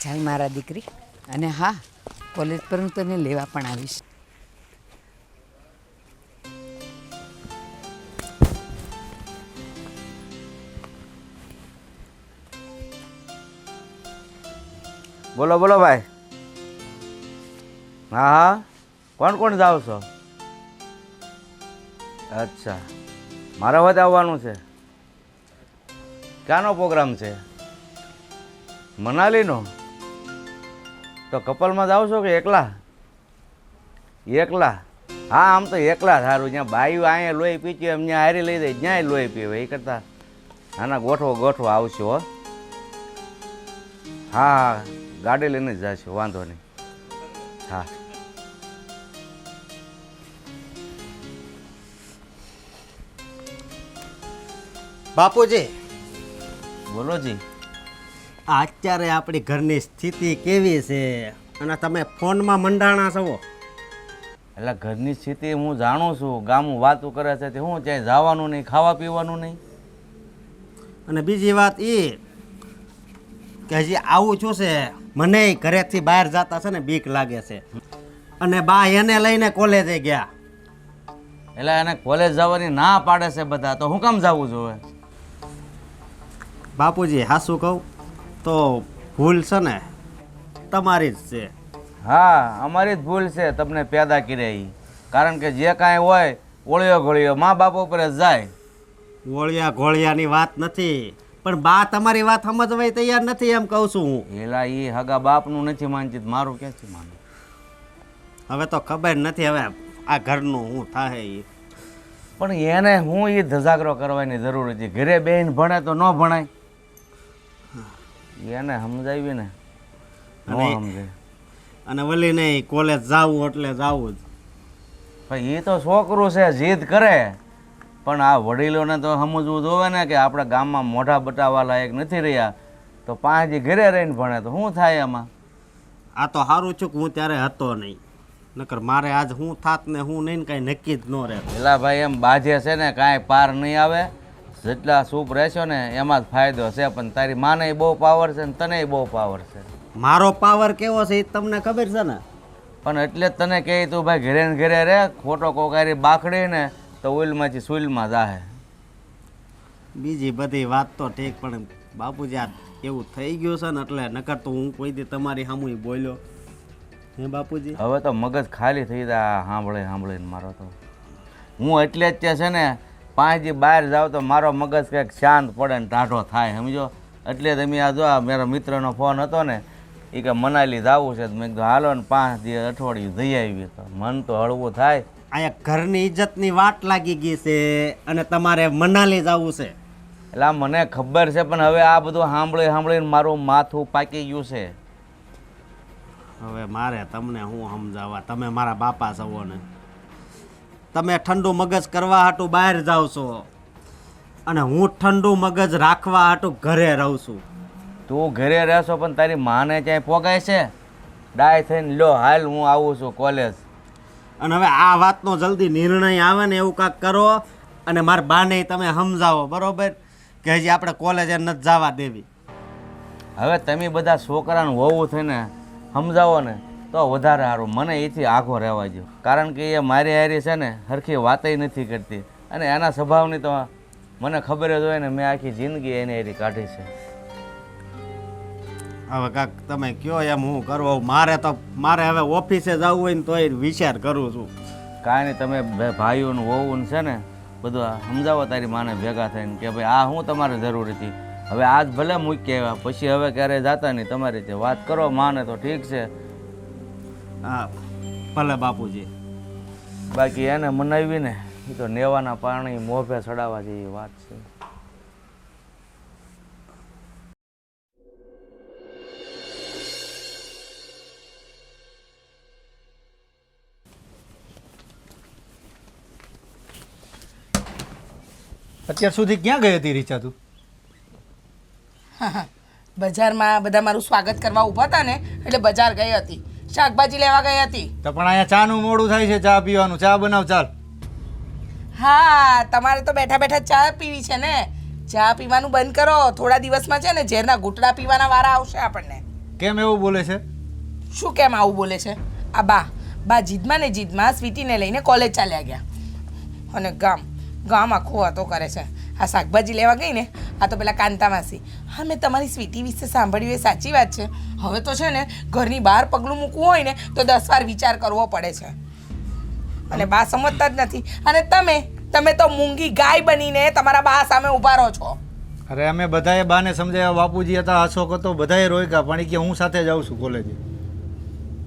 ચાલ મારા દીકરી. અને હા, કોલેજ પર હું તને લેવા પણ આવીશ. બોલો બોલો ભાઈ. હા હા, કોણ કોણ જાઓ છો? અચ્છા, મારા વખતે આવવાનું છે. ક્યાંનો પ્રોગ્રામ છે? મનાલીનો? તો કપલમાં જાઓ છો કે એકલા? એકલા? હા, આમ તો એકલા સારું. જ્યાં બાયું અહીંયા લોહી પીચ્યું એમ ત્યાં હારી લઈ દે, જ્યાંય લોહી પીવે. એ કરતાં આના ગોઠવો ગોઠવો આવશો. હો હા હા, ગાડી લઈને જ જશો, વાંધો નહીં. હા બાપુજી, બોલો જી. આ અત્યારે આપણી ઘરની સ્થિતિ કેવી છે અને તમે ફોનમાં મંડાણા છો? એટલે ઘરની સ્થિતિ હું જાણું છું. ગામું વાતું કરે છે તે હું ક્યાંય જવાનું નહીં, ખાવા પીવાનું નહીં. અને બીજી વાત એ કે હજી આવું શું છે, મને ઘરેથી બહાર જતા છે ને બીક લાગે છે. અને બા એને લઈને કોલેજે ગયા. એટલે એને કોલેજ જવાની ના પાડે છે બધા, તો હું કામ જવું જોઈએ? બાપુજી હાસું કહું તો ભૂલ છે ને તમારી જ છે. હા, અમારી જ ભૂલ છે તમને પેદા કર્યા એ. કારણ કે જે કાંઈ હોય ઓળિયો ઘોળિયો મા બાપ ઉપર જ જાય. ઓળિયા ઘોળિયાની વાત નથી, પણ બા તમારી વાત સમજવાય તૈયાર નથી એમ કહું છું હું. એલા એ હગા બાપનું નથી માનતી, મારું ક્યાંથી માનું? હવે તો ખબર નથી હવે આ ઘરનું હું થાય એ. પણ એને હું એ ધજાગરો કરવાની જરૂર હતી. ઘરે બેન ભણે તો ન ભણાય. એને સમજાવી ને, ન સમજે. અને વળી નહીં કોલેજ જાવું એટલે જાવું જ. ભાઈ એ તો છોકરું છે, જીદ કરે. પણ આ વડીલોને તો સમજવું જોવે ને કે આપણા ગામમાં મોઢા બટાવવા લાયક નથી રહ્યા, તો 5 દી ઘરે રહીને ભણે તો શું થાય એમાં? આ તો સારું છું કે હું ત્યારે હતો નહીં, નકર મારે આજ હું થાત ને હું નહીં ને કાંઈ નક્કી જ ન રહે. પેલા ભાઈ એમ બાજે છે ને કાંઈ પાર નહીં આવે. જેટલા સૂપ રહેશો ને એમાં જ ફાયદો છે. પણ તારી માને બહુ પાવર છે ને તને બહુ પાવર છે. મારો પાવર કેવો છે એ તમને ખબર છે ને? પણ એટલે જ તને કહે તું ભાઈ ઘરે ને ઘરે રહે, ખોટો કોકારી બાખડી ને તો ઉલમાંથી સુલમાં જાહે. બીજી બધી વાત તો ઠીક, પણ બાપુજી આ એવું થઈ ગયું છે ને એટલે નકર તો હું કોઈ દી તમારી સામું બોલ્યો હે બાપુજી. હવે તો મગજ ખાલી થઈ જાય સાંભળીને મારો તો. હું એટલે જ છે ને 5 દી બહાર જાવ તો મારો મગજ કંઈક શાંત પડે ને ટાઢો થાય, સમજો. એટલે તમે આ જો મારા મિત્રનો ફોન હતો ને, એ કે મનાલી જવું છે. મેં કીધું હાલો ને 5 દી અઠવાડિયું જઈ આવી તો મન તો હળવું થાય. અહીંયા ઘરની ઇજ્જતની વાટ લાગી ગઈ છે અને તમારે મનાલી જવું છે. એટલે મને ખબર છે, પણ હવે આ બધું સાંભળીને મારું માથું પાકી ગયું છે. હવે મારે તમને હું સમજાવવા, તમે મારા બાપા છો ને, તમે ઠંડુ મગજ કરવા હાટું બહાર જાઓ છો અને હું ઠંડુ મગજ રાખવા હાટું ઘરે રહું છું. તું ઘરે રહેશો પણ તારી માને ક્યાંય પોગાય છે? ડાય થઈને લો હાલ હું આવું છું કોલેજ. અને હવે આ વાતનો જલ્દી નિર્ણય આવે ને એવું કાંઈક કરો અને મારા બાને તમે સમજાવો, બરોબર, કે હજી આપણે કોલેજે નથી જવા દેવી. હવે તમે બધા છોકરાને હોવું થઈને સમજાવો ને તો વધારે સારું. મને એથી આઘો રહેવા દો, કારણ કે એ મારી હારી છે ને સરખી વાતય નથી કરતી અને એના સ્વભાવની તો મને ખબર જ હોય ને, મેં આખી જિંદગી એની હારી કાઢી છે. હવે કાંક તમે કયો એમ હું કરવો. મારે હવે ઓફિસે જવું હોય ને તોય વિચાર કરું છું. કાંઈ નહીં, તમે ભાઈઓનું હોવું છે ને બધું સમજાવો તારી માને ભેગા થઈને કે ભાઈ આ હું તમારે જરૂર હતી. હવે આજ ભલે મૂકી આવ્યા, પછી હવે ક્યારેય જાતા નહીં, તમારી રીતે વાત કરો માને તો ઠીક છે. હા ભલે બાપુજી. બાકી એને મનાવીને એ તો નેવાના પાણી મોભે ચડાવવા જેવી વાત છે. અત્યાર સુધી ક્યાં ગઈ હતી રીચા તું? બજારમાં બધા મારું સ્વાગત કરવા ઊભા હતા ને એટલે બજાર ગઈ હતી, શાકભાજી લેવા ગઈ હતી. તો પણ અહીંયા ચાનું મોડું થાય છે, ચા પીવાનું. ચા બનાવ ચાલ. હા, તમારે તો બેઠા બેઠા ચા પીવી છે ને. ચા પીવાનું બંધ કરો. થોડા દિવસમાં છે ને ઝેરના ઘૂંટડા પીવાના વારા આવશે આપણને. કેમ એવું બોલે છે? શું કેમ આવું બોલે છે? આ બા જીદમાં ને જીદમાં સ્વીટીને લઈને કોલેજ ચાલ્યા ગયા અને ગામ આખો વાતો કરે છે. આ શાકભાજી લેવા ગઈ ને, આ તો પેલા કાંતા માસી. હા, મેં તમારી સ્વીટી વિશે સાંભળ્યું, એ સાચી વાત છે. હવે તો છે ને ઘરની બહાર પગલું મૂકવું હોય ને તો 10 વાર વિચાર કરવો પડે છે અને બા સમજતા જ નથી. અને તમે તો મૂંગી ગાય બનીને તમારા બા સામે ઊભા રહો છો. અરે અમે બધાએ બાને સમજાવ્યા, બાપુજી હતા, અશોક હતો, બધાએ રોક્યા, પણ એ કે હું સાથે જાઉં છું કોલેજે.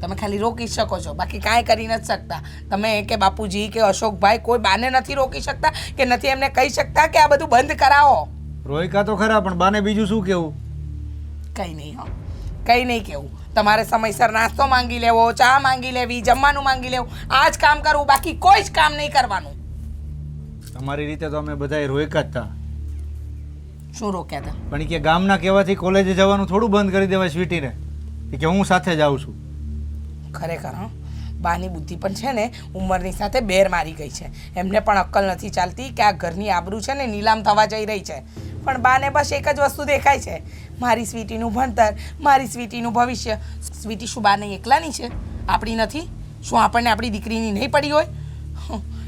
તમે ખાલી રોકી શકો છો, બાકી કાંઈ કરી નથી શકતા. તમે કે બાપુજી કે અશોકભાઈ કોઈ બાને નથી રોકી શકતા કે નથી એમને કહી શકતા કે આ બધું બંધ કરાવો. રોયકા તો ખરા, પણ બાને બીજું શું કહેવું? કંઈ નહીં, હો કંઈ નહીં કહેવું. તમારે સમયસર નાસ્તો માંગી લેવો, ચા માંગી લેવી, જમવાનું માંગી લેવું, આ જ કામ કરવું, બાકી કોઈ જ કામ નહીં કરવાનું. તમારી રીતે તો અમે બધાએ રોયકા જ હતા. શું રોક્યા હતા? પણ એ કે ગામના કહેવાથી કોલેજે જવાનું થોડું બંધ કરી દેવાય સ્વીટીને. એ કે હું સાથે જાઉં છું. ખરેખર હા, બાની બુદ્ધિ પણ છે ને ઉંમરની સાથે બેર મારી ગઈ છે. એમને પણ અક્કલ નથી ચાલતી કે આ ઘરની આબરૂ છે ને નીલામ થવા જઈ રહી છે. પણ બાને બસ એક જ વસ્તુ દેખાય છે, મારી સ્વીટીનું ભણતર, મારી સ્વીટીનું ભવિષ્ય. સ્વીટી શું બાને એકલાની છે? આપણી નથી? શું આપણને આપણી દીકરીની નહીં પડી હોય?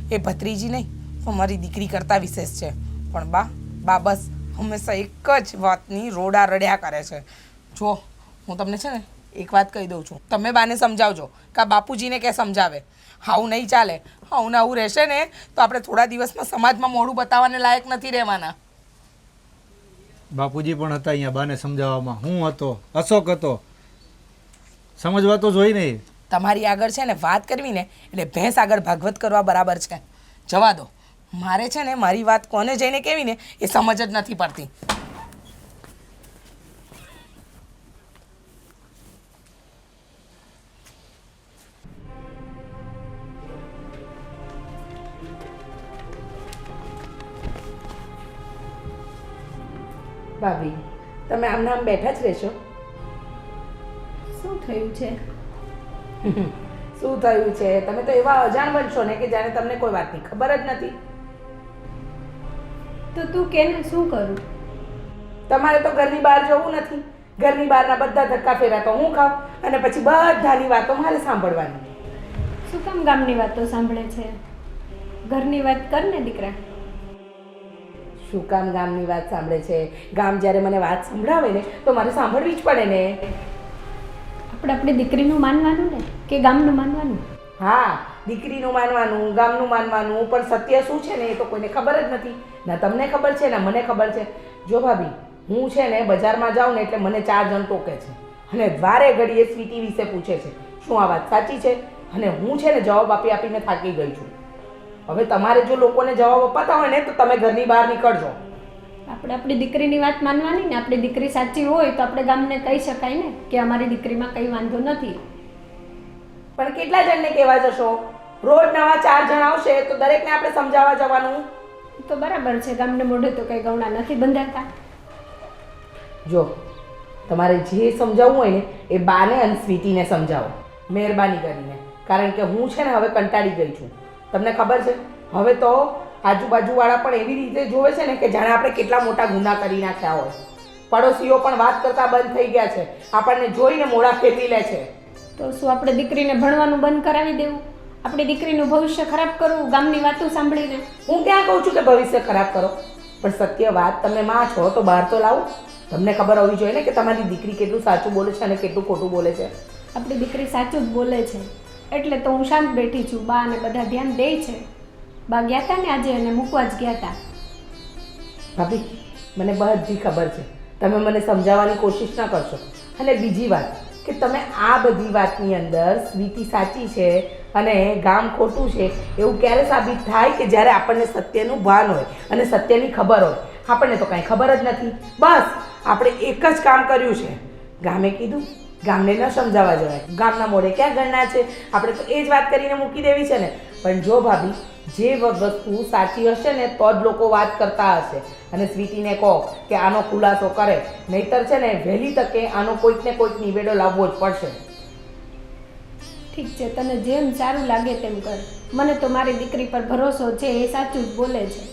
એ ભત્રીજી નહીં પણ મારી દીકરી કરતાં વિશેષ છે. પણ બા બસ હંમેશા એક જ વાતની રોડા રડ્યા કરે છે. જો હું તમને છે ને એક વાત કહી દઉં છું, તમે બાને સમજાવજો કે બાપુજીને કે સમજાવે. આવું નહીં ચાલે. આવું ને આવું રહેશે ને તો આપણે થોડા દિવસમાં સમાજમાં મોઢું બતાવવાને લાયક નથી રહેવાના. બાપુજી પણ હતા અહીંયા બાને સમજાવવામાં. હું હતો, અશોક હતો, સમજવા તો જોઈ નહીં. તમારી આગળ છે ને વાત કરવી ને એટલે ભેંસ આગળ ભાગવત કરવા બરાબર છે. જવા દો. મારે છે ને મારી વાત કોને જઈને કહેવી ને એ સમજ જ નથી પડતી. ભાભી, તમે આમના આમ બેઠા જ રહેશો? શું થયું છે? શું થયું છે? તમે તો એવા અજાણ બનશો ને કે જાણે તમને કોઈ વાતની ખબર જ નથી. તો તું કે ને શું કરું? તમારે તો ઘરની બહાર જવું નથી. ઘરની બહારના બધા ધક્કા ફેરા તો હું ખાઉં અને પછી બધાની વાતો મારે સાંભળવાની. શું કામ ગામની વાતો સાંભળે છે? ઘરની વાત કર ને દીકરા. શું કામ ગામની વાત સાંભળે છે? ગામ જ્યારે મને વાત સંભળાવે ને તો મારે સાંભળવી જ પડે ને. આપણે આપણી દીકરીનું માનવાનું ને કે ગામનું માનવાનું? હા, દીકરીનું માનવાનું, ગામનું માનવાનું, પણ સત્ય શું છે ને એ તો કોઈને ખબર જ નથી. ના તમને ખબર છે ના મને ખબર છે. જો ભાભી, હું છે ને બજારમાં જાઉં ને એટલે મને 4 જણ ટોકે છે અને દ્વારે ઘડીએ સ્વીટી વિશે પૂછે છે. શું આ વાત સાચી છે? અને હું છે ને જવાબ આપીને થાકી ગઈ છું. હવે તમારે જો લોકોને જવાબ અપાતા હોય ને તો તમે ઘરની બહાર નીકળજો. આપણે આપણી દીકરીની વાત માનવાની ને. આપણી દીકરી સાચી હોય તો આપણે ગામને કહી શકાય ને કે અમારી દીકરીમાં કંઈ વાંધો નથી. પણ કેટલા જણને કહેવા જશો? રોજ નવા 4 જણ આવશે તો દરેકને આપણે સમજાવવા જવાનું. તો બરાબર છે, ગામને મોઢે તો કંઈ ગૌણા નથી બંધાતા. જો તમારે જે સમજાવવું હોય ને એ બાને અને સ્વીટીને સમજાવો મહેરબાની કરીને, કારણ કે હું છે ને હવે કંટાળી ગઈ છું. તમને ખબર છે હવે તો આજુબાજુવાળા પણ એવી રીતે જોવે છે ને કે જાણે આપણે કેટલા મોટા ગુના કરી નાખ્યા હોય. પડોશીઓ પણ વાત કરતા બંધ થઈ ગયા છે, આપણને જોઈને મોઢા ફેરવી લે છે. તો શું આપણે દીકરીને ભણવાનું બંધ કરાવી દેવું? આપણી દીકરીનું ભવિષ્ય ખરાબ કરવું ગામની વાતો સાંભળીને? હું ક્યાં કહું છું કે ભવિષ્ય ખરાબ કરો, પણ સત્ય વાત તમે માં છો તો બહાર તો લાવો. તમને ખબર હોવી જોઈએ ને કે તમારી દીકરી કેટલું સાચું બોલે છે અને કેટલું ખોટું બોલે છે. આપણી દીકરી સાચું જ બોલે છે એટલે તો હું શાંત બેઠી છું. બા અને બધા ધ્યાન દે છે. બા ગયા હતા ને આજે એને મૂકવા જ ગયા હતા. ભાભી મને બધી ખબર છે, તમે મને સમજાવવાની કોશિશ ના કરશો. અને બીજી વાત કે તમે આ બધી વાતની અંદર સ્વીટી સાચી છે અને ગામ ખોટું છે એવું ક્યારે સાબિત થાય કે જ્યારે આપણને સત્યનું ભાન હોય અને સત્યની ખબર હોય. આપણને તો કાંઈ ખબર જ નથી. બસ આપણે એક જ કામ કર્યું છે, ગામે કીધું, ગામને ન સમજાવવા જવાય, ગામના મોઢે ક્યાં ગણના છે, આપણે તો એ જ વાત કરીને મૂકી દેવી છે ને. પણ જો ભાભી જે વસ્તુ સાચી હશે ને તો જ લોકો વાત કરતા હશે. અને સ્વીટીને કહો કે આનો ખુલાસો કરે, નહીતર છે ને વહેલી તકે આનો કોઈક ને કોઈક નિવેડો લાવવો જ પડશે. ઠીક છે, તને જેમ સારું લાગે તેમ કર. મને તો મારી દીકરી પર ભરોસો છે, એ સાચું જ બોલે છે.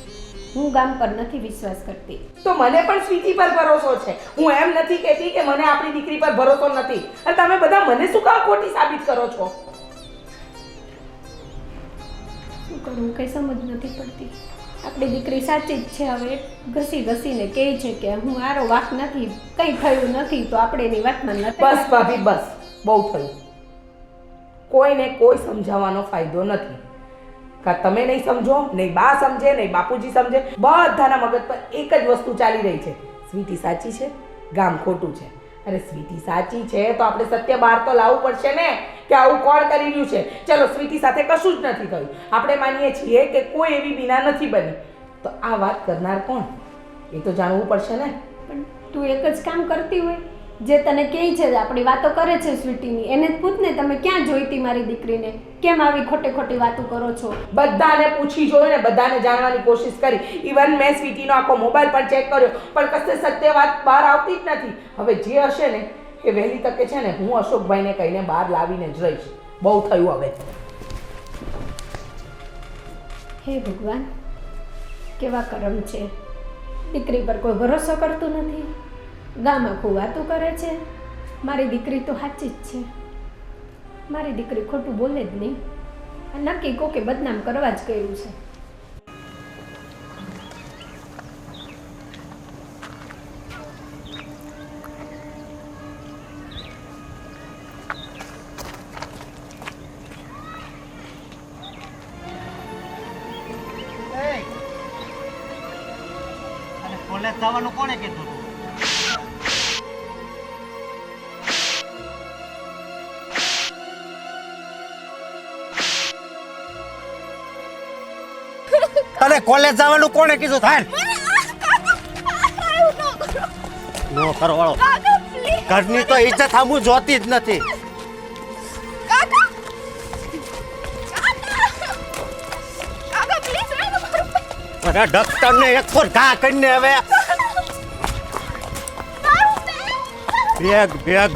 હું ગામ પર નથી વિશ્વાસ કરતી. તો મને પણ સ્વીટી પર ભરોસો છે. હું એમ નથી કહેતી કે મને આપણી દીકરી પર ભરોસો નથી. અને તમે બધા મને શું કામ ખોટી સાબિત કરો છો? શું કરું કંઈ સમજ નથી પડતી. આપણી દીકરી સાચી જ છે. હવે ઘસી ઘસીને કહે છે કે હું આરો વાક નથી, કંઈ થયું નથી, તો આપણે એની વાતમાં નથી. બસ ભાભી બસ, બહુ થયું. કોઈને કોઈ સમજાવવાનો ફાયદો નથી. કા તમે નહીં સમજો, નહીં બા સમજે, નહીં બાપુજી સમજે, બધાના મગજ પર એક જ વસ્તુ ચાલી રહી છે, સ્વીટી સાચી છે, ગામ ખોટું છે. અરે સ્વીટી સાચી છે તો આપણે સત્ય બહાર તો લાવવું પડશે ને કે આવું કોણ કરી રહ્યું છે. ચલો સ્વીટી સાથે કશું જ નથી થયું, આપણે માનીએ છીએ કે કોઈ એવી બીના નથી બની, તો આ વાત કરનાર કોણ એ તો જાણવું પડશે ને. પણ તું એક જ કામ કરતી હોય, જે તને કહે છે, આપણી વાતો કરે છે સ્વીટીની, એને જ પૂછ ને તમે ક્યાં જોઈતી મારી દીકરીને? કેમ આવી ખોટી ખોટી વાતો કરો છો? બધાને પૂછી જોયું ને બધાને જાણવાની કોશિશ કરી. ઇવન મેં સ્વીટીનો આખો મોબાઈલ પણ ચેક કર્યો, પણ કશે સત્ય વાત બહાર આવતી જ નથી. હવે જે હશે ને એ વહેલી તકે છે ને હું અશોકભાઈને કહીને બહાર લાવીને જ રહીશ. બહુ થયું હવે. હે ભગવાન, કેવા કરમ છે. દીકરી પર કોઈ ભરોસો કરતું નથી, ગામ આખું વાતું કરે છે. મારી દીકરી તો સાચી જ છે, મારી દીકરી ખોટું બોલે જ નહીં. નક્કી કોકે બદનામ કરવા જ કર્યું છે. કોલેજ જવાનું કોણે કીધું તું? તને કોલેજ જવાનું કોણે કીધું? થાય નો કરવાળો, ઘરની તો ઇજ્જત આમું જોતી જ નથી. અરે ડોક્ટર ને એક ફોર ઘા કરીને હવે બેગ બેગ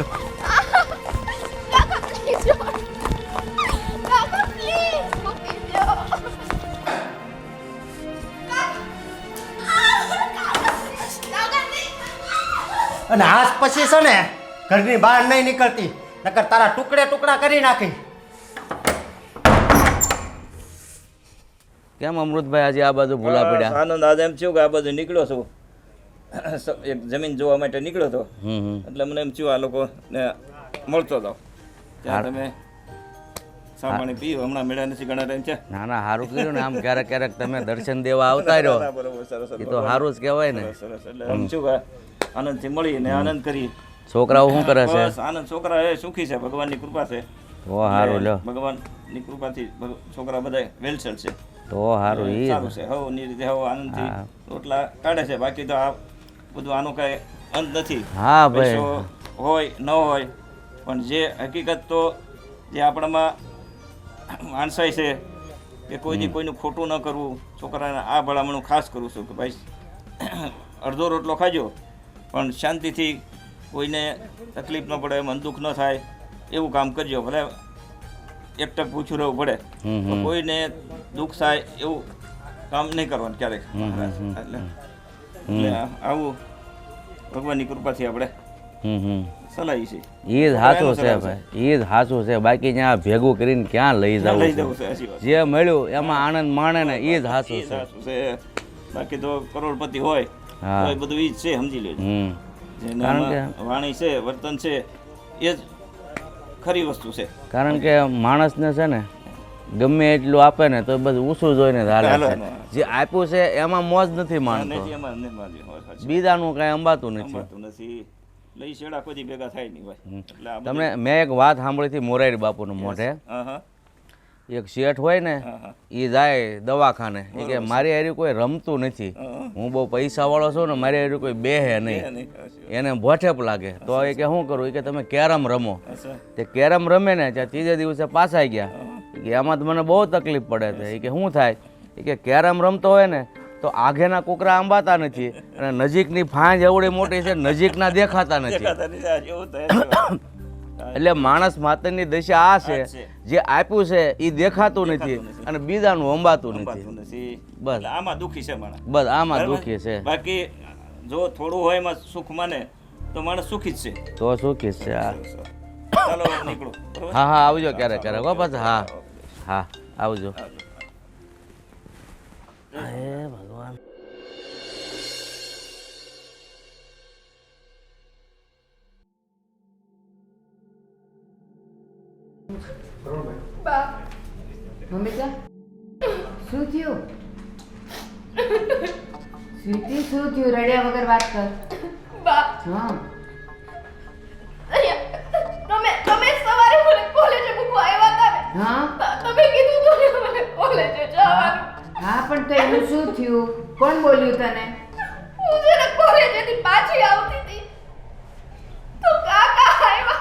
અને આજ પછી છે ને ઘરની બહાર નહીં નીકળતી, નકર તારા ટુકડે ટુકડા કરી નાખી. કેમ અમૃતભાઈ આજે આ બાજુ ભૂલા પડ્યા? આનંદ આજે એમ થયું કે આ બાજુ નીકળ્યો છું, એક જમીન જોવા માટે નીકળ્યો હતો, એટલે મને એમ થયું આ લોકો ને મળતો હતો ત્યાં તમે ચા પાણી પીવું. હમણાં મેળા નથી ઘણા ટાઈમ છે. ના ના, સારું કર્યું ને. આમ ક્યારેક ક્યારેક તમે દર્શન દેવા આવતા રહ્યો, બરોબર, સરસ એ તો સારું જ કહેવાય ને. સરસ. એટલે એમ થયું કે આનંદથી મળી ને આનંદ કરી. છોકરાઓ શું કરે છે? બસ આનંદ, છોકરા એ સુખી છે, ભગવાનની કૃપા છે. તો સારું લ્યો. ભગવાનની કૃપાથી છોકરા બધા વેલસેલ છે. તો સારું ઈ સારું છે હવ ની રીતે હવ આનંદથી હા. રોટલા કાઢે છે. બાકી તો આ બધું આનો કાંઈ અંત નથી. હા ભાઈ. પૈસો હોય ન હોય પણ જે હકીકત તો જે આપણામાં માણસાઈ છે કે કોઈની કોઈનું ખોટું ન કરવું. છોકરાને આ ભલામણું ખાસ કરું છું કે ભાઈ અડધો રોટલો ખાજો પણ શાંતિથી, કોઈને તકલીફ ન પડે, મન દુઃખ ન થાય એવું કામ કરજો. ભલે એક ટક પૂછ્યું રહેવું પડે પણ કોઈને દુઃખ થાય એવું કામ નહીં કરવાનું ક્યારેક. એટલે આવું ભગવાનની કૃપાથી આપણે સલાહી છે. ઈ જ સાચું છે ભાઈ, ઈ જ સાચું છે. બાકી ત્યાં ભેગું કરીને ક્યાં લઈ લઈ જવું જવું છે? છે સાચી વાત. જે મળ્યું એમાં આનંદ માણે ને ઈ જ સાચું એ છે. સાચું છે. બાકી તો કરોડપતિ હોય હા. તો એ બધું ઈ જ છે, સમજી લેજો. જેને કારણ આમાં વાણી છે, વર્તન છે, એ જ ખરી વસ્તુ છે. કારણ કે માણસને છે ને ગમે એટલું આપે ને તો બધું ઊંચું જોઈને ધારે હાલે છે. ને. જે આપ્યું છે એમાં મોજ નથી માણતો, નથી એમાં નહીં માનવી હોય, સાચી વાત. બીજાનું કાંઈ અંબાતું નથી. સંભાળતું નથી. લઈ શેડા કોઈ ભેગા થાય નહીં ભાઈ. એટલે આ બધું- તમને મેં એક વાત સાંભળી હતી મોરારી બાપુનું મોઢે. હા હા એક શેઠ હોય ને હા હા એ જાય દવાખાને, એ કે મારી હારી કોઈ રમતું નથી, હું બહુ પૈસાવાળો છું ને મારી હારી કોઈ બેહે નહીં, નહીં, સાચી વાત. એને ભોઠેપ લાગે. તો એ કે શું કરું? એ કે તમે કેરમ રમો. અચ્છા. તે કેરમ રમે ને ત્યાં ત્રીજે દિવસે પાછા ગયા. એ કે એમાં તો મને બહુ તકલીફ પડે છે. એ કે શું થાય? એ કે કેરમ રમતો હોય ને તો આગેના કૂકરા આંબાતા નથી અને નજીકની ફાંજ એવડી મોટી છે, નજીકના દેખાતા નથી. દેખાતા નથી, આ જેવું થાય છે. એટલે માણસ માતરની દશા આ છે, જે આપ્યું છે એ દેખાતું નથી અને બીજાનું અંબાતું નથી. સંભાળતું નથી. બસ. એટલે આમાં દુઃખી છે માણસ. બસ આમાં બરાબર? દુઃખી છે. બાકી જો થોડું હોય એમાં સુખ માને તો માણસ સુખી જ છે. તો સુખી જ છે. હા ચાલો નીકળો. બરોબર? હા હા આવજો ક્યારેક ક્યારેક હો પાછા. હા હા આવજો. હે ભગવાન. બા મમ્મી શું થયું? સ્વીટી શું થયું? રડ્યા વગર વાત કર. બા હા તમે સવારે મને કોલેજે મૂકવા આવ્યા હતા ને, હા તમે કીધું તું ને મને કોલેજે જવાનું. હા પણ તો એનું શું થયું? કોણ બોલ્યું તને? હું જ્યારે કોલેજેથી પાછી આવતી હતી તો કાકા આવ્યા.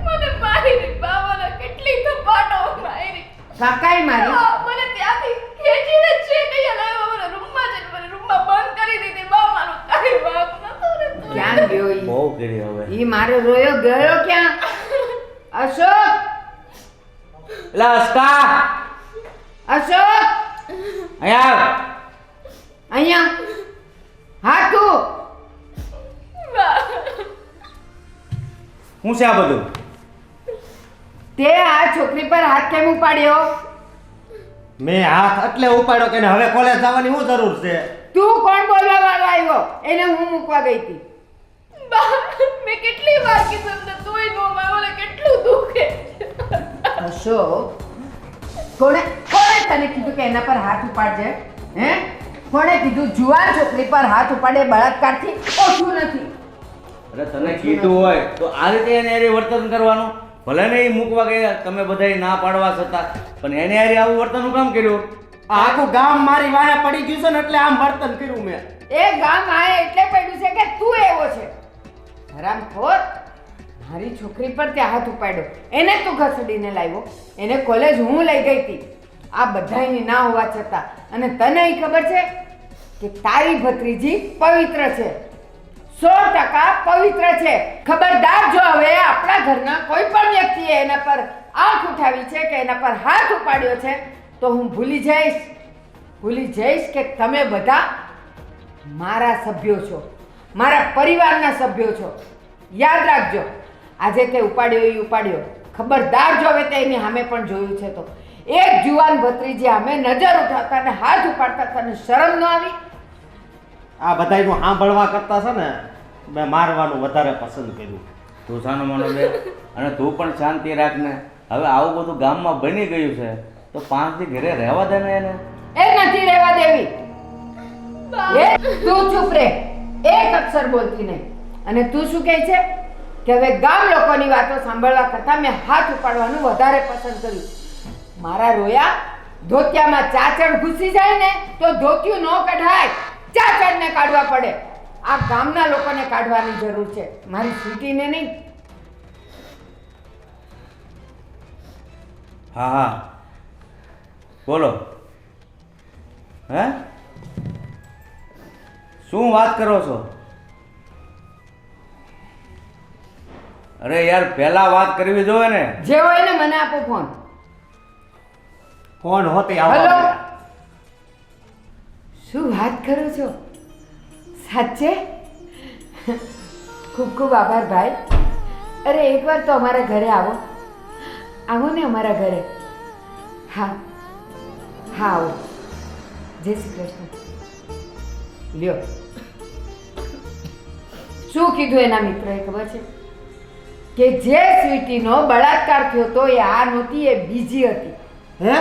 મને મારી બા, મને કેટલી થપાટો મારી. કાકાએ મારી? હા, મને ત્યાંથી ખેંચીને છેક અહીંયા લાવ્યા. મને રૂમમાં જઈને મને રૂમમાં બંધ કરી દીધી. બા મારો કાંઈ વાંક નતો રે. ક્યાં ગયો ઈ? બહુ કરી હવે. ઈ મારો રોયો ગયો ક્યાં? અશોક! એલા અસ્કા અશોક! અહીંયા અહીંયા હા તું બા શું છે આ બધું? તે આ છોકરી પર હાથ કેમ ઉપાડ્યો? મેં હાથ એટલે ઉપાડ્યો કે હવે કોલેજ જવાની શું જરૂર છે? તું કોણ બોલવા વાળો આવ્યો? એને હું મૂકવા ગઈ હતી. બા મેં કેટલી વાર કીધું એમને, તોય નો માનો. મને કેટલું દુખે. અશોક, કોણે તને કીધું કે એના પર હાથ ઉપાડજે? હે? કોણે કીધું જુવાન છોકરી પર હાથ ઉપાડે બળાત્કારથી ઓછું નથી? અરે તને કીધું હોય તો આ રીતે એને હારે વર્તન કરવાનું. ભલે ને એ મૂકવા ગયા તમે બધાય ના પાડવા છતાં, પણ એને હારે આવું વર્તન કામ કર્યું? આ આખું ગામ મારી વાહે પડી ગયું છે ને એટલે આમ વર્તન કર્યું મેં. એ ગામ આએ એટલે પડ્યું છે કે તું એવો છે. હરામખોર! મારી છોકરી પર તે હાથ ઉપાડ્યો, એને તું ઘસડીને લાવ્યો, એને કોલેજ હું લઈ ગઈ હતી આ બધાયની ના હોવા છતાં. અને તને ઈ ખબર છે કે તારી ભત્રીજી પવિત્ર છે, 100% પવિત્ર છે. ખબરદાર જો હવે આપણા ઘરના કોઈ પણ વ્યક્તિએ એના પર આંખ ઉઠાવી છે કે એના પર હાથ ઉપાડ્યો છે તો હું ભૂલી જઈશ કે તમે બધા મારા સભ્યો છો, મારા પરિવારના સભ્યો છો. યાદ રાખજો, આજે તે ઉપાડ્યો એ ઉપાડ્યો. ખબરદાર જો હવે તે એની સામે પણ જોયું છે તો એક જુવાન ભત્રીજી સામે નજર ઉઠાવતા ને હાથ ઉપાડતા તને શરમ ન આવી? આ બધાયનું સાંભળવા કરતા છે ને મેં મારવાનું વધારે પસંદ કર્યું. તું સાનો માનો બે, અને તું પણ શાંતિ રાખ ને. હવે આવું બધું ગામમાં બની ગયું છે તો 5 દી ઘરે રહેવા દે ને એને. એ નથી રહેવા દેવી. એ તું ચૂપ રહે, એક અક્ષર બોલતી નહીં. અને તું શું કહે છે કે હવે ગામ લોકોની વાતો સાંભળવા કરતાં મેં હાથ ઉપાડવાનું વધારે પસંદ કર્યું. મારા રોયા ધોતિયામાં ચાચડ ઘૂસી જાય ને તો ધોતિયું ન કઢાય, ચાચડને કાઢવા પડે. આ ગામના લોકોને કાઢવાની જરૂર છે, મારી સ્વીટીને નહીં. હા હા બોલો. હે શું વાત કરો છો? અરે યાર પહેલા વાત કરવી જોઈએ ને. જે હોય ને મને આપો ફોન. ફોન હોતે હલો. આવવા શું વાત કરો છો? સાચે? ખૂબ ખૂબ આભાર ભાઈ. અરે એકવાર તો અમારા ઘરે આવો. આવો ને અમારા ઘરે. હા હા આવો. જય શ્રી કૃષ્ણ. લ્યો. શું કીધું એના મિત્રએ ખબર છે? કે જે સ્વીટીનો બળાત્કાર થયો તો એ આ નહોતી, એ બીજી હતી. હે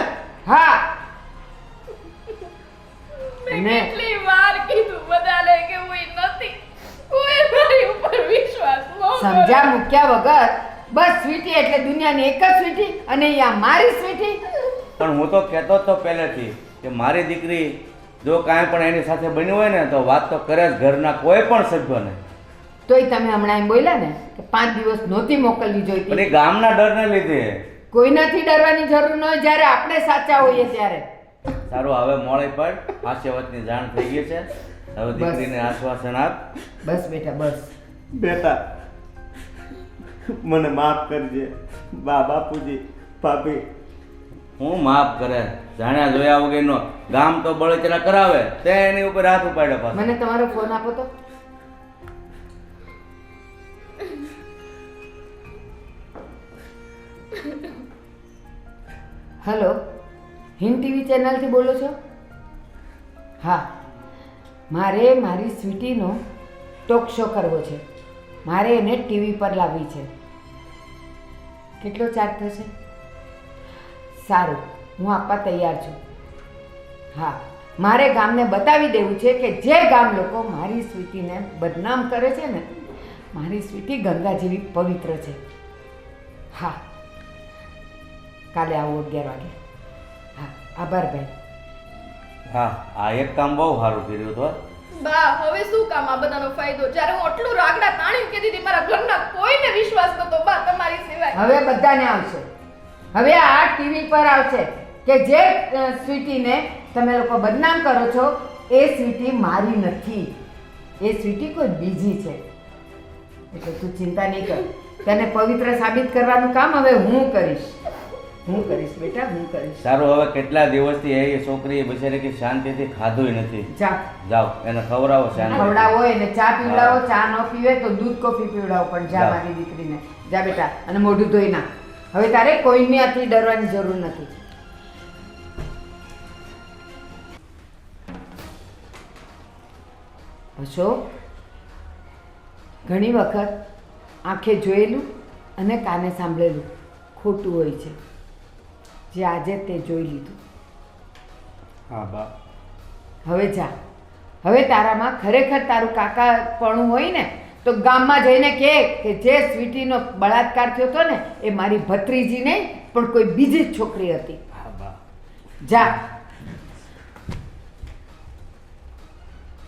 હા. મેં ને- કેટલી વાર કીધું બધાને કે હું ઈ નથી, કોઈ મારી ઉપર વિશ્વાસ ન કરે. સમજ્યા મૂક્યા વગર બસ સ્વીટી એટલે દુનિયાની એક જ સ્વીટી, અને અહીંયા મારી સ્વીટી. પણ હું તો કહેતો જ તો પહેલેથી કે મારી દીકરી જો કાંઈ પણ એની સાથે બન્યું હોય ને તો વાત તો કરે જ ઘરના કોઈ પણ સભ્યોને. તોય તમે હમણાં એમ બોલ્યા ને કે 5 દિવસ નહોતી મોકલવી પણ જોઈતી. એ ગામના ડરને લીધે. કોઈનાથી ડરવાની જરૂર ન હોય જ્યારે આપણે સાચા હોઈએ ત્યારે. સારું હવે મોડે પર હાસ્યવતની જાણ થઈ ગઈ છે. હવે દીકરીને આશ્વાસન આપ. બસ બેટા બસ. બેટા મને માફ કરજે. બાપુજી ભાભી હું માફ કરે જાણ્યા જોયા વગરનો ગામ તો બળતરા કરાવે તે એની ઉપર હાથ ઉપાડ્યો પાછો. મને તમારો ફોન આપો તો. હેલો, હિન્દ ટીવી ચેનલથી બોલો છો? હા, મારે મારી સ્વીટીનો ટોક શો કરવો છે. મારે એને ટીવી પર લાવવી છે. કેટલો ચાર્જ થશે? સારું, હું આપવા તૈયાર છું. હા, મારે ગામને બતાવી દેવું છે કે જે ગામ લોકો મારી સ્વીટીને બદનામ કરે છે ને, મારી સ્વીટી ગંગા જેવી પવિત્ર છે. હા, કાલે આવો 11 વાગે. હા, આભાર ભાઈ. હા આ એક કામ બહુ સારું કર્યું તો. બા હવે શું કામ આ બધાનો ફાયદો, જ્યારે હું આટલું રાગડા તાણી કહેતી હતી મારા ઘરના કોઈને વિશ્વાસ નતો બા તમારી સિવાય. હવે બધાને આવશે. હવે આ ટીવી પર આવશે કે જે સ્વીટીને તમે લોકો બદનામ કરો છો એ સ્વીટી મારી નથી, એ સ્વીટી કોઈ બીજી છે. એટલે તું ચિંતા નહીં કર. તને પવિત્ર સાબિત કરવાનું કામ હવે હું કરીશ. હું કરીશ બેટા, હું કરીશ. સારું હવે કેટલા દિવસથી એ છોકરી બિચારી કે શાંતિથી ખાધું નથી. જા જાઓ એને ખવડાવો શાંતિ. ખવડાવો એને, ચા પીવડાવો. ચા ન પીવે તો દૂધ કોફી પીવડાવો. પણ જા મારી દીકરીને. જા બેટા, અને મોઢું ધોઈ નાખ. હવે તારે કોઈનાથી ડરવાની જરૂર નથી. અશોક, ઘણી વખત આંખે જોયેલું અને કાને સાંભળેલું ખોટું હોય છે. જે આજે તે જોઈ લીધું. હા બા. હવે જા. હવે તારામાં ખરેખર તારું કાકાપણું હોય ને તો ગામમાં જઈને કહે કે જે સ્વીટીનો બળાત્કાર થયો હતો ને એ મારી ભત્રીજી નહીં પણ કોઈ બીજી જ છોકરી હતી. હા બા. જા.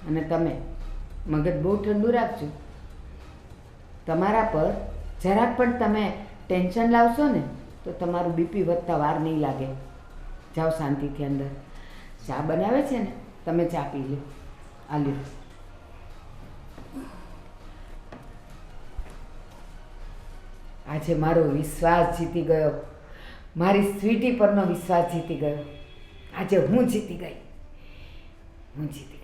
અને તમે મગજ બહુ ઠંડુ રાખજો. તમારા પર જરાક પણ તમે ટેન્શન લાવશો ને તો તમારું બીપી વધતા વાર નહીં લાગે. જાઓ શાંતિથી અંદર. ચા બનાવે છે ને તમે ચા પી લો. આ લ્યો. આજે મારો વિશ્વાસ જીતી ગયો. મારી સ્વીટી પરનો વિશ્વાસ જીતી ગયો. આજે હું જીતી ગઈ. હું જીતી ગઈ.